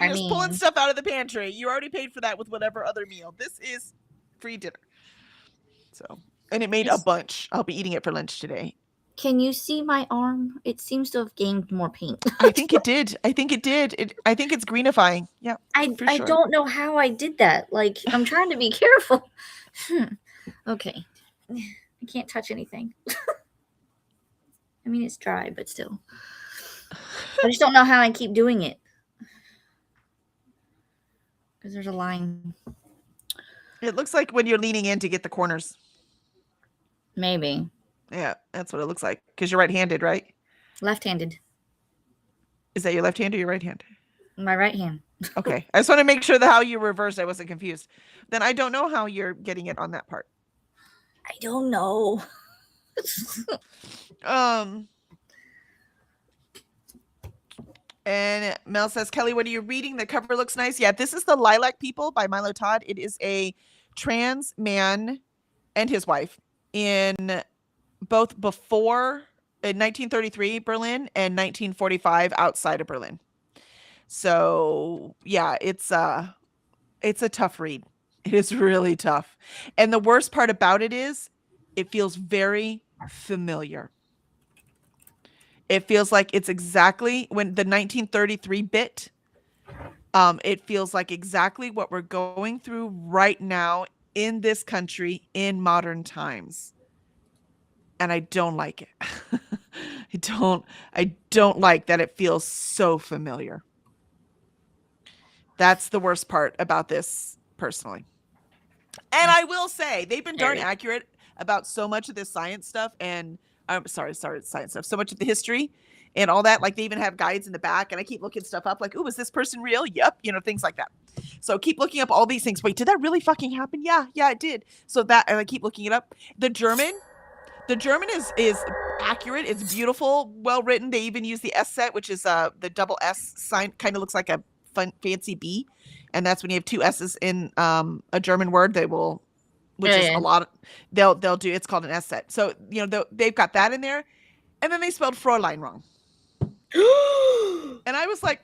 you're just pulling stuff out of the pantry, you already paid for that with whatever other meal. This is free dinner. So, and it made a bunch. I'll be eating it for lunch today. Can you see my arm? It seems to have gained more paint. I think it did. I think it's greenifying. Yeah. I don't know how I did that. Like, I'm trying to be careful. Okay. I can't touch anything. I mean, it's dry, but still. I just don't know how I keep doing it. Because there's a line. It looks like when you're leaning in to get the corners. Maybe. Yeah, that's what it looks like. Because you're right-handed, right? Left-handed. Is that your left hand or your right hand? My right hand. Okay. I just want to make sure that how you reversed, I wasn't confused. Then I don't know how you're getting it on that part. I don't know. And Mel says, Kelly, what are you reading? The cover looks nice. Yeah, this is The Lilac People by Milo Todd. It is a trans man and his wife in both before in 1933 Berlin and 1945 outside of Berlin. So yeah, it's a tough read. It is really tough. And the worst part about it is it feels very familiar. It feels like it's exactly when the 1933 bit, it feels like exactly what we're going through right now in this country in modern times. And I don't like it. I don't like that it feels so familiar. That's the worst part about this personally. And I will say they've been darn accurate about so much of this science stuff and science stuff, so much of the history. and all that. Like they even have guides in the back, and I keep looking stuff up like, oh, is this person real? Yep. Things like that. So keep looking up all these things. Wait, did that really fucking happen? Yeah, it did. So that, and I keep looking it up. The German is accurate. It's beautiful, well written. They even use the S set, which is the double S sign, kind of looks like a fancy B, and that's when you have two S's in a German word. They will, which is a lot. They'll do. It's called an S set. So they've got that in there, and then they spelled Fräulein wrong. And I'm like,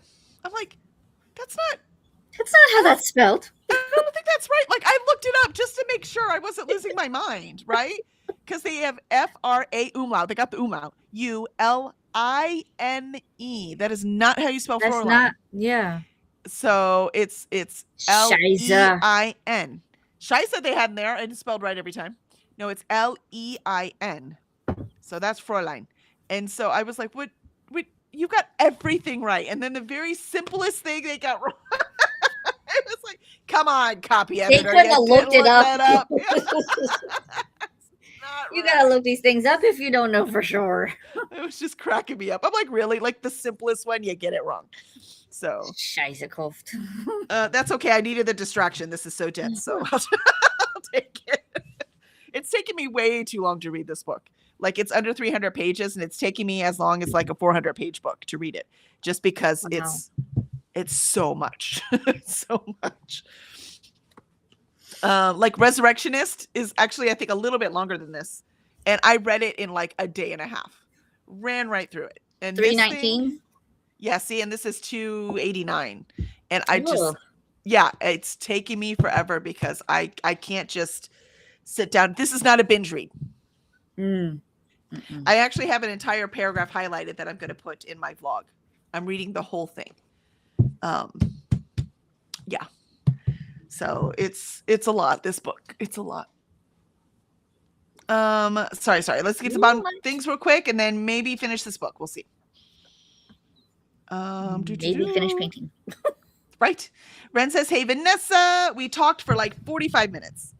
that's not how that's spelled. I don't think that's right. Like I looked it up just to make sure I wasn't losing my mind, right? Because they have FRA umlaut. They got the umlaut. ULINE. That is not how you spell Fräulein. That's not. Yeah. So it's LEIN. Scheisse they had in there, and it's spelled right every time. No, it's LEIN. So that's Fräulein. And so I was like, what? You got everything right. And then the very simplest thing they got wrong. I was like, come on, copy editor. They couldn't have looked it up. You gotta look these things up if you don't know for sure. It was just cracking me up. I'm like, really? Like the simplest one, you get it wrong. So Scheissekopf. That's okay. I needed the distraction. This is so dense, so I'll take it. It's taken me way too long to read this book. Like it's under 300 pages, and it's taking me as long as like a 400-page book to read it, just because it's so much. So much. Like Resurrectionist is actually, I think, a little bit longer than this, and I read it in like a day and a half. Ran right through it. And 319. Yeah, see, and this is 289, and I just, it's taking me forever because I can't just sit down. This is not a binge read. I actually have an entire paragraph highlighted that I'm going to put in my vlog. I'm reading the whole thing. Yeah. So it's a lot, this book. It's a lot. Sorry. Let's get to the bottom things real quick and then maybe finish this book. We'll see. Maybe finish painting. Right. Ren says, hey, Vanessa, we talked for like 45 minutes.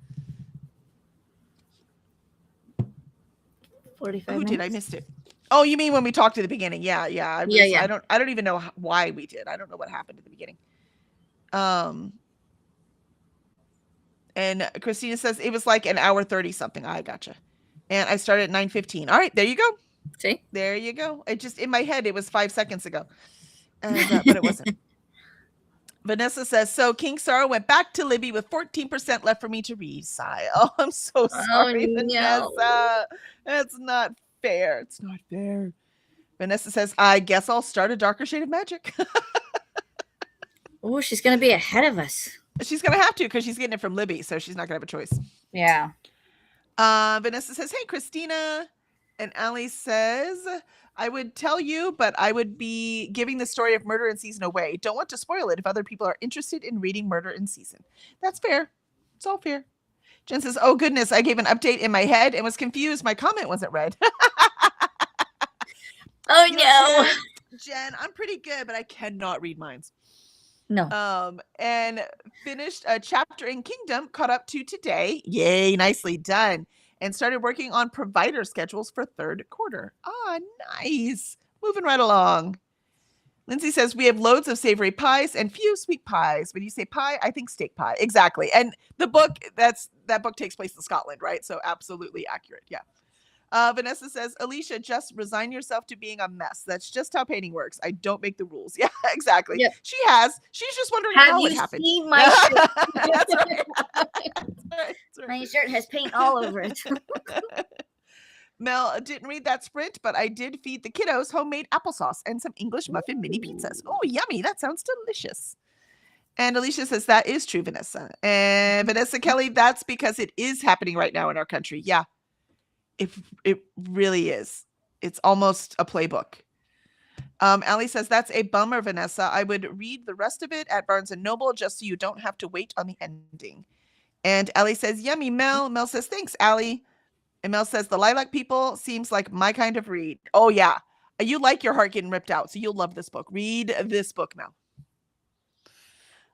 45 Who minutes? did? I missed it. Oh, you mean when we talked at the beginning? Yeah. I don't even know why we did. I don't know what happened at the beginning. And Christina says it was like an hour 30 something. I gotcha. And I started at 9:15. All right, there you go. See? There you go. It just, in my head, it was 5 seconds ago. But it wasn't. Vanessa says, so King Sorrow went back to Libby with 14% left for me to read. Sigh. Oh, I'm so sorry, Vanessa. No. That's not fair. It's not fair. Vanessa says, I guess I'll start a Darker Shade of Magic. Oh, she's going to be ahead of us. She's going to have to because she's getting it from Libby, so she's not going to have a choice. Yeah. Vanessa says, hey, Christina. And Allie says, I would tell you, but I would be giving the story of Murder in Season away. Don't want to spoil it if other people are interested in reading Murder in Season. That's fair. It's all fair. Jen says, oh, goodness, I gave an update in my head and was confused. My comment wasn't read. Oh, no. Jen, I'm pretty good, but I cannot read minds. No. And finished a chapter in Kingdom, caught up to today. Yay, nicely done. And started working on provider schedules for third quarter. Ah, nice. Moving right along. Lindsay says, we have loads of savory pies and few sweet pies. When you say pie, I think steak pie. Exactly. And the book, that book takes place in Scotland, right? So absolutely accurate. Yeah. Vanessa says, Alicia, just resign yourself to being a mess. That's just how painting works. I don't make the rules. Yeah, exactly. Yep. She has. She's just wondering how it happened. Have you seen my shirt? That's right. That's right. My shirt has paint all over it. Mel didn't read that sprint, but I did feed the kiddos homemade applesauce and some English muffin mini pizzas. Oh, yummy. That sounds delicious. And Alicia says, that is true, Vanessa. And Vanessa Kelly, that's because it is happening right now in our country. Yeah. It really is. It's almost a playbook. Allie says, that's a bummer, Vanessa. I would read the rest of it at Barnes & Noble just so you don't have to wait on the ending. And Allie says, yummy, Mel. Mel says, thanks, Allie. And Mel says, the Lilac People seems like my kind of read. Oh, yeah. You like your heart getting ripped out, so you'll love this book. Read this book, Mel.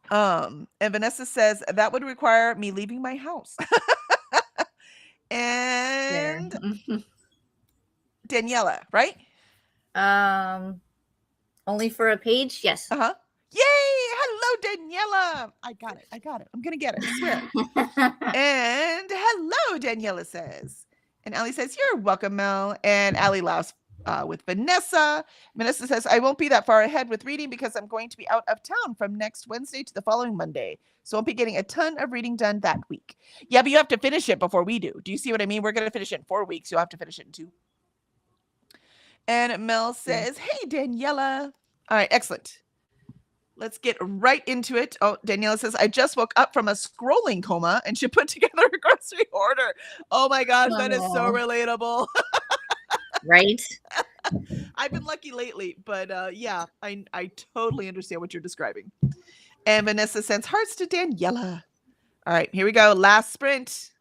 And Vanessa says, that would require me leaving my house. And Daniela, right? Only for a page? Yes. Uh-huh. Yay! Hello, Daniela. I got it. I'm gonna get it. I swear. And hello, Daniela says. And Allie says, "You're welcome, Mel." And Allie laughs with Vanessa. Vanessa says, "I won't be that far ahead with reading because I'm going to be out of town from next Wednesday to the following Monday. So I'll be getting a ton of reading done that week." Yeah, but you have to finish it before we do. Do you see what I mean? We're going to finish it in 4 weeks. You'll have to finish it in 2. And Mel says, "Hey, Daniela." All right, excellent. Let's get right into it. Oh, Daniela says, "I just woke up from a scrolling coma," and she put together a grocery order. Oh my gosh, that is so relatable. Right? I've been lucky lately, but yeah, I totally understand what you're describing. And Vanessa sends hearts to Daniela. All right, here we go. Last sprint.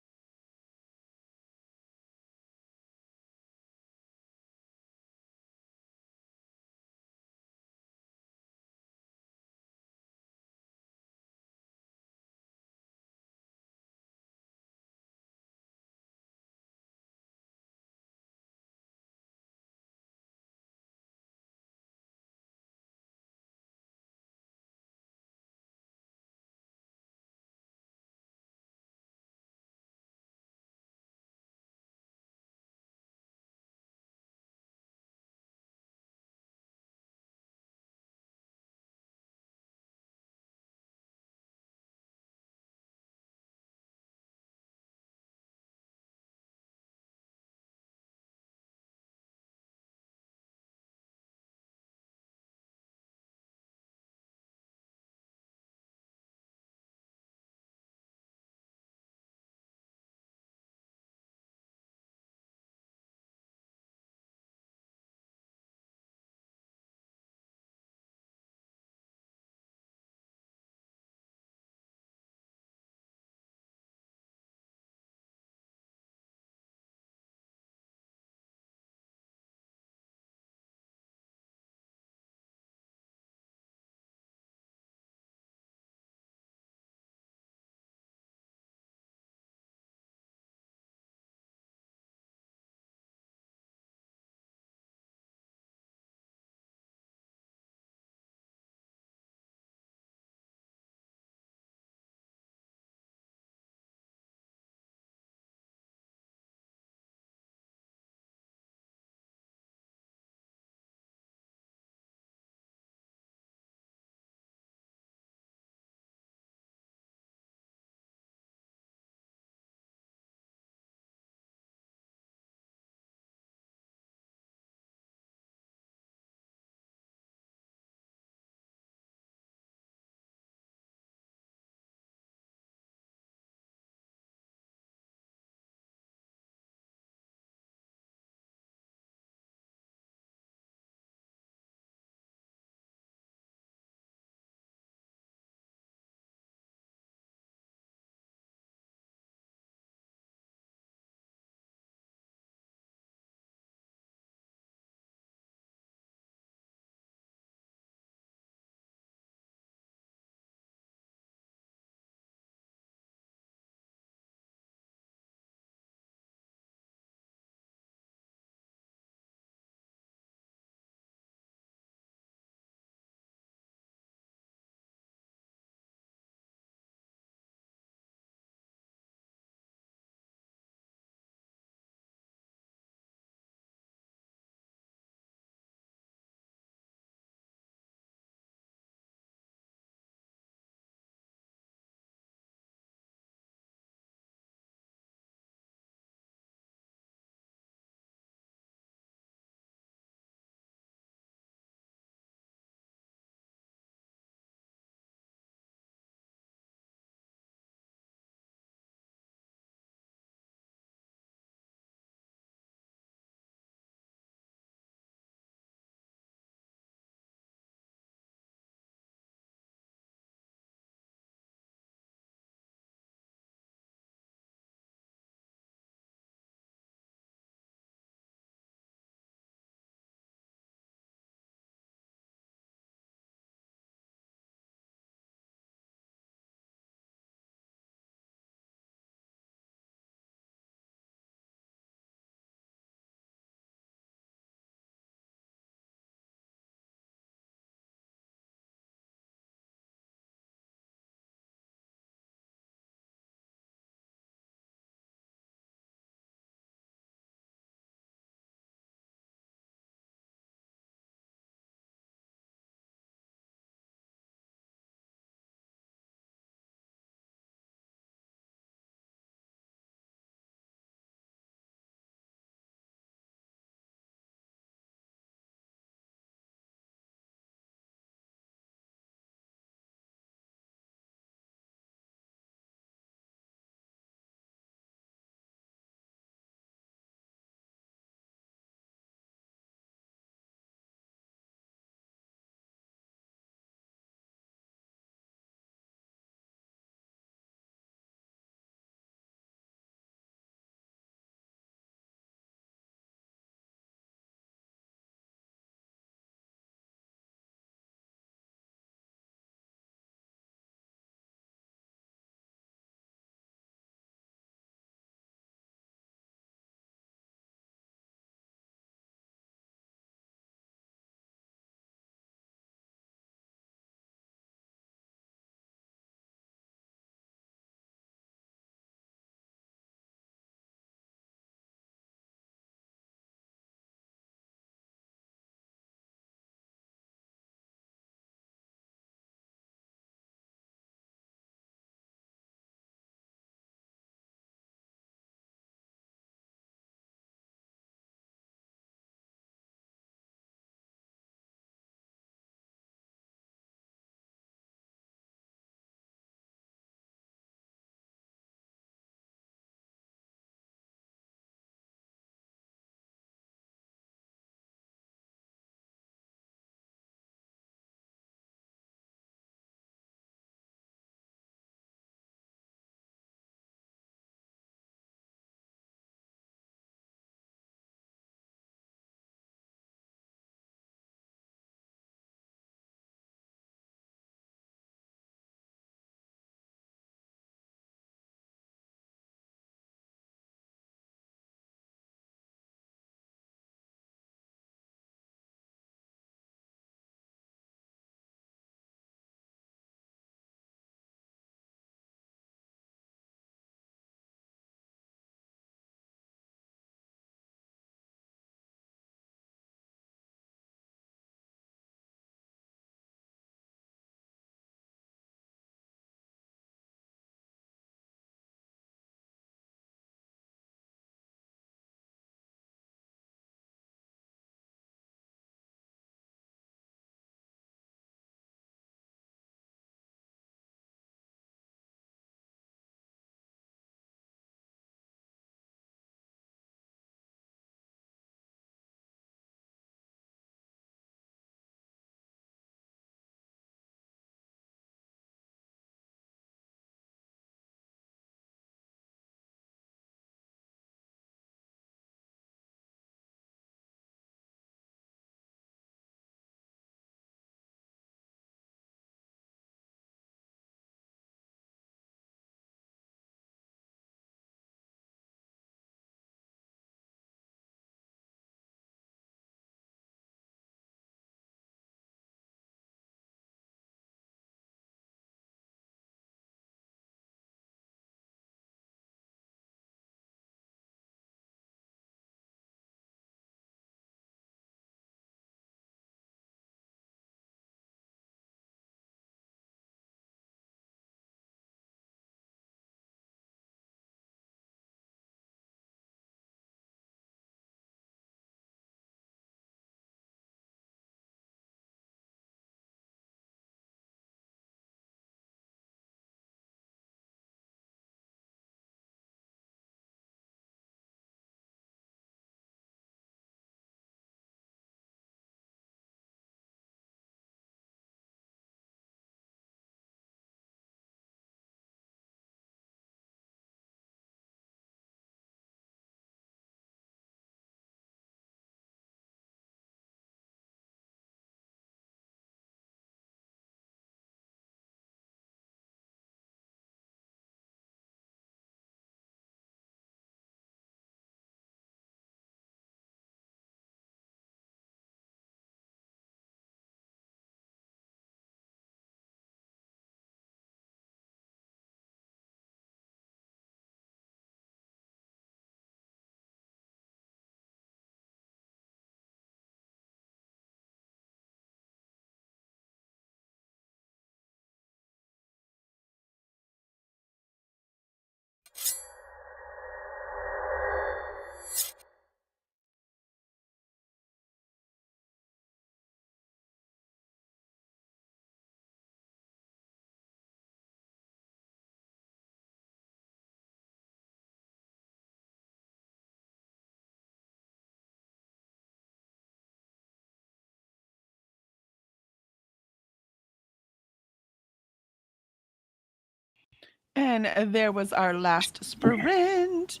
And there was our last sprint.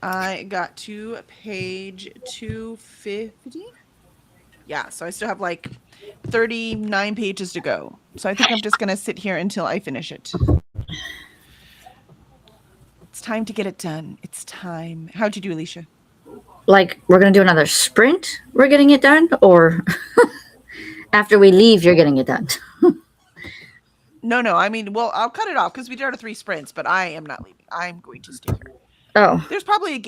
I got to page 250. Yeah, so I still have like 39 pages to go. So I think I'm just going to sit here until I finish it. It's time to get it done. It's time. How'd you do, Alicia? Like, we're going to do another sprint, we're getting it done? Or after we leave, you're getting it done? No. I mean, well, I'll cut it off because we did our 3 sprints, but I am not leaving. I'm going to stay here. Oh. There's probably a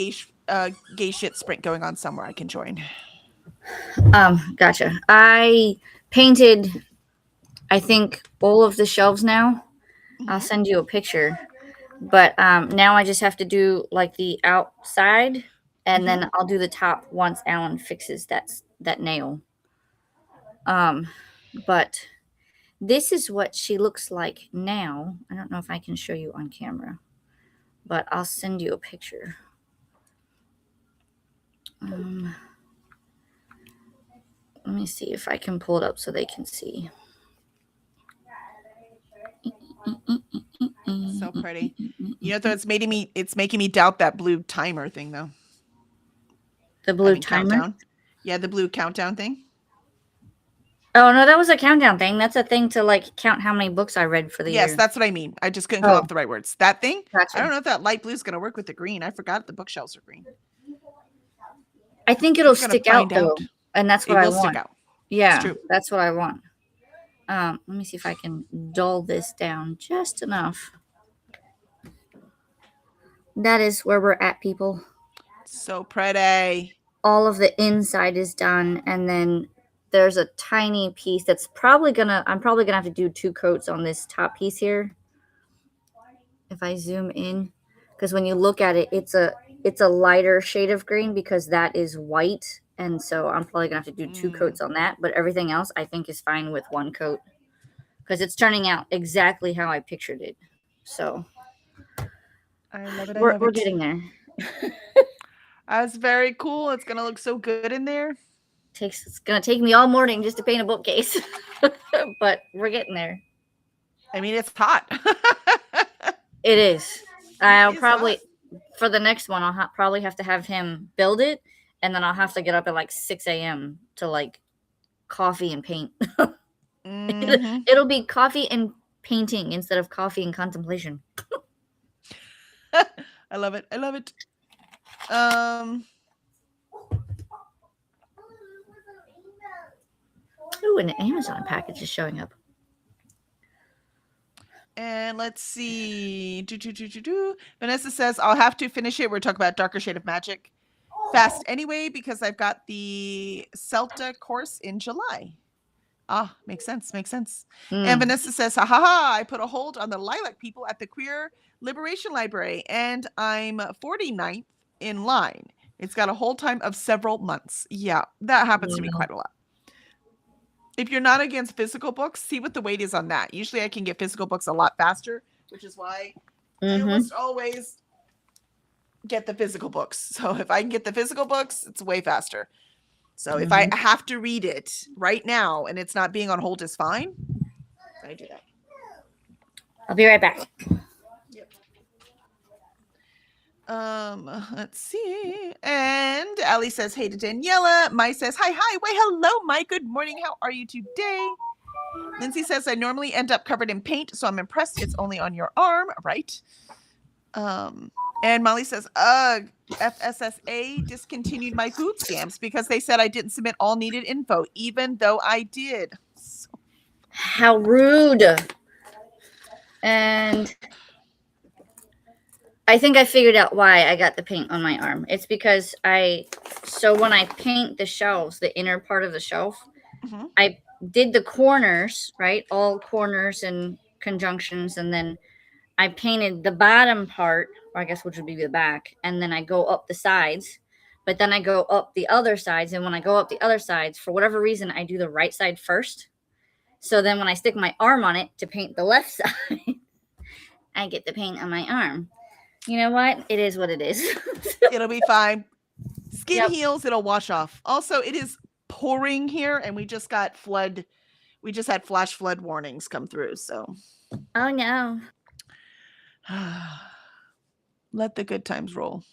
gay shit sprint going on somewhere I can join. Gotcha. I painted, I think, all of the shelves now. I'll send you a picture. But now I just have to do like the outside, and then I'll do the top once Alan fixes that nail. But this is what she looks like now. I don't know if I can show you on camera, but I'll send you a picture. Let me see if I can pull it up so they can see. So pretty. You know, though, it's making me doubt that blue timer thing, though. The blue timer? Countdown. Yeah, the blue countdown thing. Oh, no, that was a countdown thing. That's a thing to like count how many books I read for the year. Yes, that's what I mean. I just couldn't come up with the right words. That thing? Gotcha. I don't know if that light blue is going to work with the green. I forgot the bookshelves are green. I think it'll stick out, though. And that's what I want. Stick out. Yeah, that's what I want. Let me see if I can dull this down just enough. That is where we're at, people. So pretty. All of the inside is done, and then there's a tiny piece that's I'm probably gonna have to do 2 coats on this top piece here. If I zoom in, because when you look at it, it's a lighter shade of green because that is white. And so I'm probably gonna have to do 2 coats on that, but everything else I think is fine with 1 coat because it's turning out exactly how I pictured it. So I love it. We're getting there. That's very cool. It's gonna look so good in there. It's gonna take me all morning just to paint a bookcase, but we're getting there. I mean, it's hot. It is. I'll probably for the next one I'll probably have to have him build it. And then I'll have to get up at like 6 a.m. to like coffee and paint. It'll be coffee and painting instead of coffee and contemplation. I love it. I love it. Ooh, an Amazon package is showing up. And let's see. Vanessa says, I'll have to finish it. We're talking about Darker Shade of Magic fast anyway because I've got the Celta course in July. Makes sense. And Vanessa says, ha ha ha, I put a hold on the Lilac people at the Queer Liberation Library and I'm 49th in line. It's got a hold time of several months. Yeah, that happens to me quite a lot. If you're not against physical books, see what the wait is on that. Usually I can get physical books a lot faster, which is why I almost always get the physical books. So if I can get the physical books, it's way faster. So if I have to read it right now and it's not being on hold is fine, I do that. I'll be right back. Yep. Let's see. And Ali says, hey to Daniela. Mai says, hi. Why, hello, Mai. Good morning. How are you today? Lindsay says, I normally end up covered in paint, so I'm impressed it's only on your arm. Right. And Molly says, FSSA discontinued my food stamps because they said I didn't submit all needed info, even though I did. So. How rude. And I think I figured out why I got the paint on my arm. It's because so when I paint the shelves, the inner part of the shelf, I did the corners, right? All corners and conjunctions. And then I painted the bottom part, or I guess which would be the back. And then I go up the sides, but then I go up the other sides. And when I go up the other sides, for whatever reason, I do the right side first. So then when I stick my arm on it to paint the left side, I get the paint on my arm. You know what? It is what it is. It'll be fine. Skin heals, it'll wash off. Also, it is pouring here and we just got flood. We just had flash flood warnings come through. So. Oh no. Let the good times roll.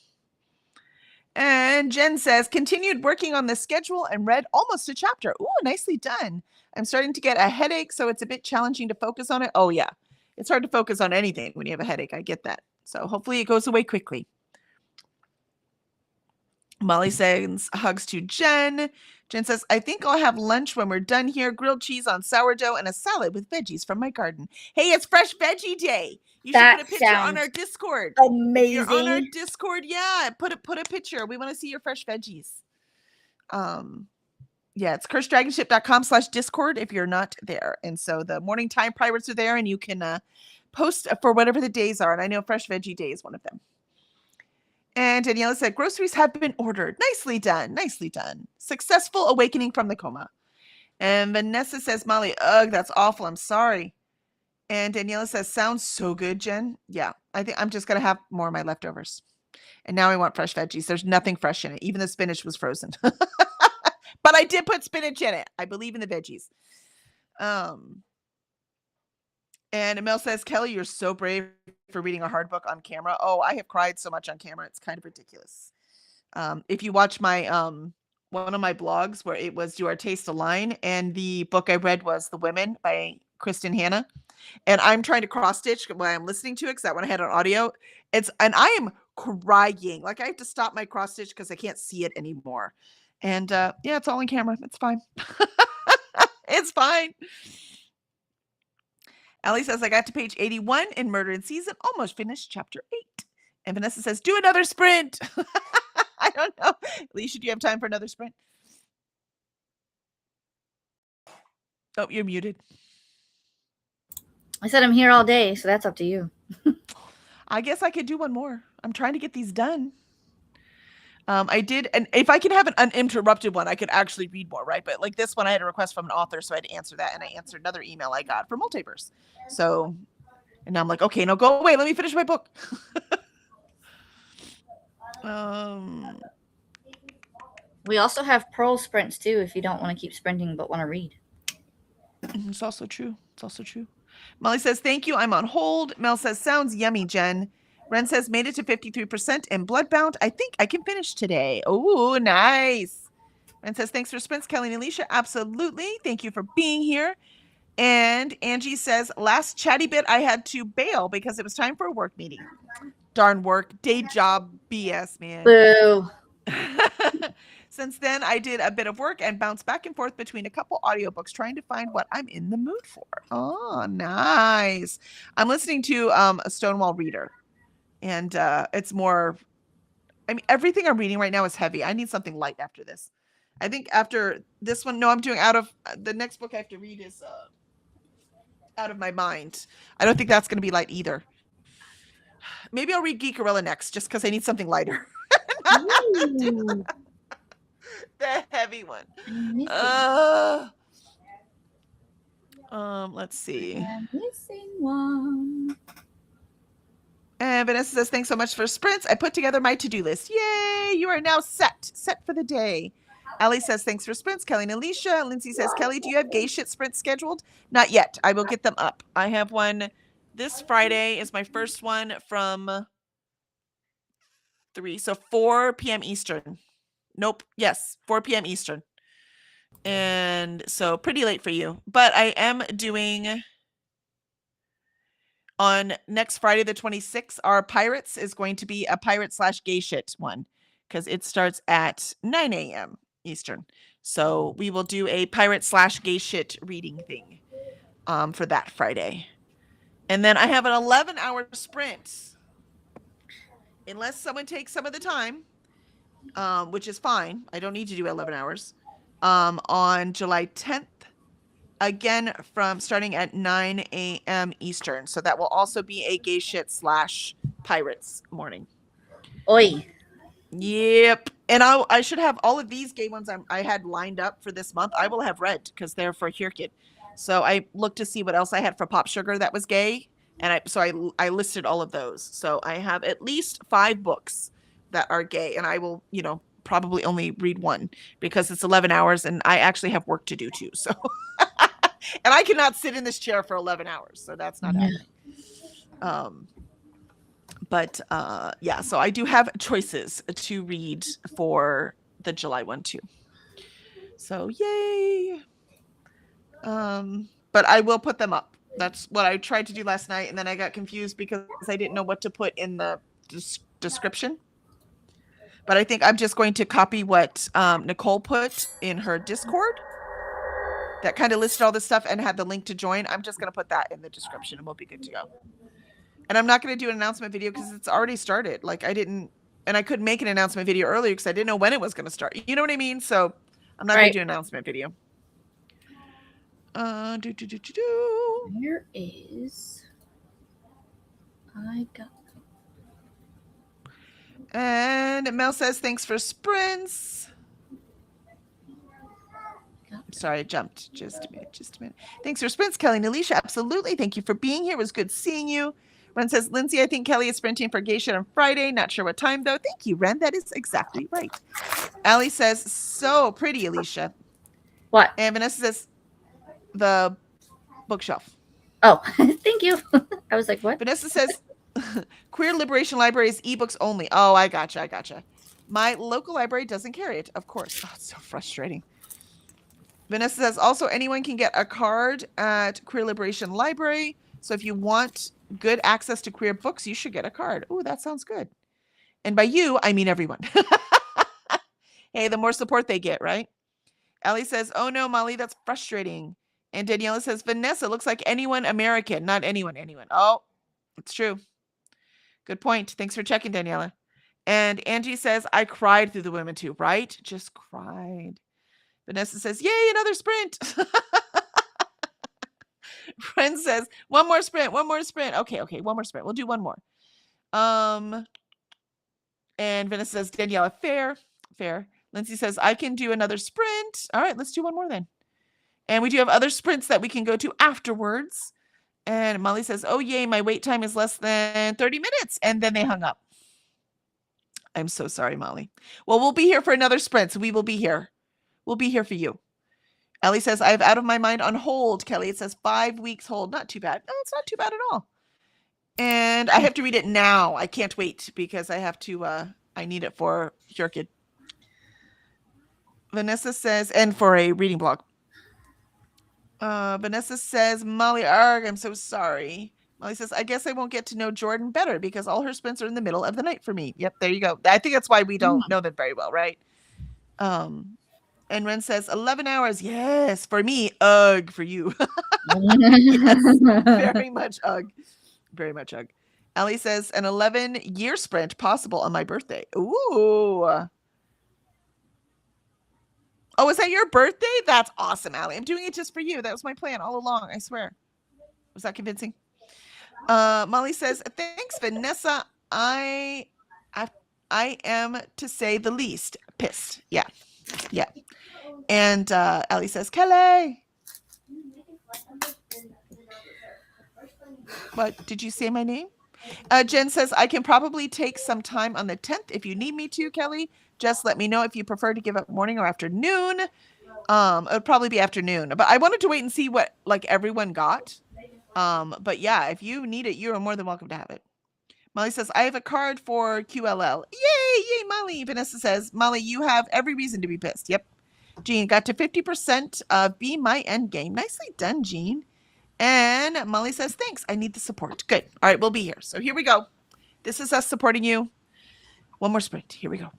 And Jen says, continued working on the schedule and read almost a chapter. Ooh, nicely done. I'm starting to get a headache, so it's a bit challenging to focus on it. Oh, yeah. It's hard to focus on anything when you have a headache. I get that. So hopefully it goes away quickly. Molly sends hugs to Jen. Jen says, I think I'll have lunch when we're done here. Grilled cheese on sourdough and a salad with veggies from my garden. Hey, it's Fresh Veggie Day. You should put a picture on our Discord. Amazing. You're on our Discord. Yeah, put a picture. We want to see your fresh veggies. Yeah, it's curseddragonship.com/Discord if you're not there. And so the morning time pirates are there and you can post for whatever the days are. And I know Fresh Veggie Day is one of them. And Daniela said, groceries have been ordered. Nicely done. Nicely done. Successful awakening from the coma. And Vanessa says, Molly, ugh, that's awful. I'm sorry. And Daniela says, sounds so good, Jen. Yeah, I think I'm just going to have more of my leftovers. And now I want fresh veggies. There's nothing fresh in it. Even the spinach was frozen. But I did put spinach in it. I believe in the veggies. And Mel says, Kelly, you're so brave for reading a hard book on camera. Oh, I have cried so much on camera. It's kind of ridiculous. If you watch my one of my blogs where it was Do Our Taste Align, and the book I read was The Women by Kristen Hanna. And I'm trying to cross stitch while I'm listening to it because that one I had on audio. And I am crying. Like I have to stop my cross stitch because I can't see it anymore. And yeah, it's all on camera. It's fine. It's fine. Ellie says, I got to page 81 in Murder in Season, almost finished chapter 8. And Vanessa says, do another sprint. I don't know. Alicia, do you have time for another sprint? Oh, you're muted. I said I'm here all day, so that's up to you. I guess I could do one more. I'm trying to get these done. I did, and if I can have an uninterrupted one, I could actually read more, right? But like this one, I had a request from an author, so I had to answer that, and I answered another email I got for Multiverse. So, and now I'm like, okay, no, go away. Let me finish my book. We also have Pearl sprints too, if you don't want to keep sprinting but want to read. It's also true. It's also true. Molly says, thank you. I'm on hold. Mel says, sounds yummy, Jen. Ren says, made it to 53% in Bloodbound. I think I can finish today. Oh, nice. Ren says, thanks for sprints, Kelly and Alicia. Absolutely. Thank you for being here. And Angie says, last chatty bit, I had to bail because it was time for a work meeting. Darn work. Day job BS, man. Boo. Since then, I did a bit of work and bounced back and forth between a couple audiobooks trying to find what I'm in the mood for. Oh, nice. I'm listening to a Stonewall Reader. And it's more, I mean, everything I'm reading right now is heavy. I need something light after this. I think after this one, no, I'm doing the next book I have to read is Out of My Mind. I don't think that's going to be light either. Maybe I'll read Geekerella next just because I need something lighter. The heavy one. Let's see. I'm missing one. And Vanessa says, thanks so much for sprints. I put together my to-do list. Yay! You are now set for the day. Allie says, thanks for sprints. Kelly and Alicia. Lindsay says, Kelly, do you have gay shit sprints scheduled? Not yet. I will get them up. I have one this Friday is my first one from 3. So 4 p.m. Eastern. Nope. Yes. 4 p.m. Eastern. And so pretty late for you. But I am doing on next Friday, the 26th, our Pirates is going to be a pirate/gay shit one because it starts at 9 a.m. Eastern. So we will do a pirate/gay shit reading thing for that Friday. And then I have an 11-hour sprint. Unless someone takes some of the time, which is fine. I don't need to do 11 hours. On July 10th. Again, from starting at 9 a.m. Eastern. So that will also be a gay shit / pirates morning. Oi. Yep. And I should have all of these gay ones I had lined up for this month. I will have read because they're for Here Kid. So I looked to see what else I had for Pop Sugar that was gay. And I listed all of those. So I have at least 5 books that are gay. And I will, probably only read one because it's 11 hours and I actually have work to do too. So, and I cannot sit in this chair for 11 hours. So that's not happening. But yeah, so I do have choices to read for the July one too. So yay. But I will put them up. That's what I tried to do last night, and then I got confused because I didn't know what to put in the description. But I think I'm just going to copy what Nicole put in her Discord. That kind of listed all this stuff and had the link to join. I'm just going to put that in the description and we'll be good to go. And I'm not going to do an announcement video because it's already started. Like I couldn't make an announcement video earlier because I didn't know when it was going to start. You know what I mean? So I'm not going to do an announcement video. Where is I got? And Mel says thanks for sprints. Sorry, I jumped. Just a minute. Thanks for sprints, Kelly and Alicia. Absolutely. Thank you for being here. It was good seeing you. Ren says, Lindsay, I think Kelly is sprinting for Geisha on Friday. Not sure what time, though. Thank you, Ren. That is exactly right. Allie says, so pretty, Alicia. What? And Vanessa says, the bookshelf. Oh, thank you. I was like, what? Vanessa says, Queer Liberation Library is ebooks only. Oh, I gotcha. My local library doesn't carry it, of course. Oh, it's so frustrating. Vanessa says, also, anyone can get a card at Queer Liberation Library. So if you want good access to queer books, you should get a card. Oh, that sounds good. And by you, I mean everyone. Hey, the more support they get, right? Ellie says, oh no, Molly, that's frustrating. And Daniela says, Vanessa, looks like anyone American, not anyone. Oh, it's true. Good point. Thanks for checking, Daniela. And Angie says, I cried through the women too, right? Just cried. Vanessa says, yay, another sprint. Friend says, one more sprint. Okay, one more sprint. We'll do one more. And Vanessa says, Daniela, fair. Lindsay says, I can do another sprint. All right, let's do one more then. And we do have other sprints that we can go to afterwards. And Molly says, oh, yay, my wait time is less than 30 minutes. And then they hung up. I'm so sorry, Molly. Well, we'll be here for another sprint, so we will be here. We'll be here for you. Ellie says, I have Out of My Mind on hold, Kelly. It says 5 weeks hold. Not too bad. No, it's not too bad at all. And I have to read it now. I can't wait because I have to, I need it for your kid. Vanessa says, and for a reading blog. Vanessa says, Molly, arg, I'm so sorry. Molly says, I guess I won't get to know Jordan better because all her sprints are in the middle of the night for me. Yep, there you go. I think that's why we don't know them very well, right? And Ren says, 11 hours. Yes, for me. Ugh, for you. Yes, very much ugh. Very much ugh. Ellie says, an 11-year sprint possible on my birthday. Ooh. Oh, is that your birthday? That's awesome, Allie. I'm doing it just for you. That was my plan all along, I swear. Was that convincing? Molly says, thanks, Vanessa. I am, to say the least, pissed. Yeah. And Ellie says, Kelly. What? Did you say my name? Jen says, I can probably take some time on the 10th if you need me to, Kelly. Just let me know if you prefer to give up morning or afternoon. It would probably be afternoon. But I wanted to wait and see what everyone got. But yeah, if you need it, you are more than welcome to have it. Molly says, I have a card for QLL. Yay, Molly. Vanessa says, Molly, you have every reason to be pissed. Yep. Jean got to 50% of Be My Endgame. Nicely done, Jean. And Molly says, thanks. I need the support. Good. All right, we'll be here. So here we go. This is us supporting you. One more sprint. Here we go.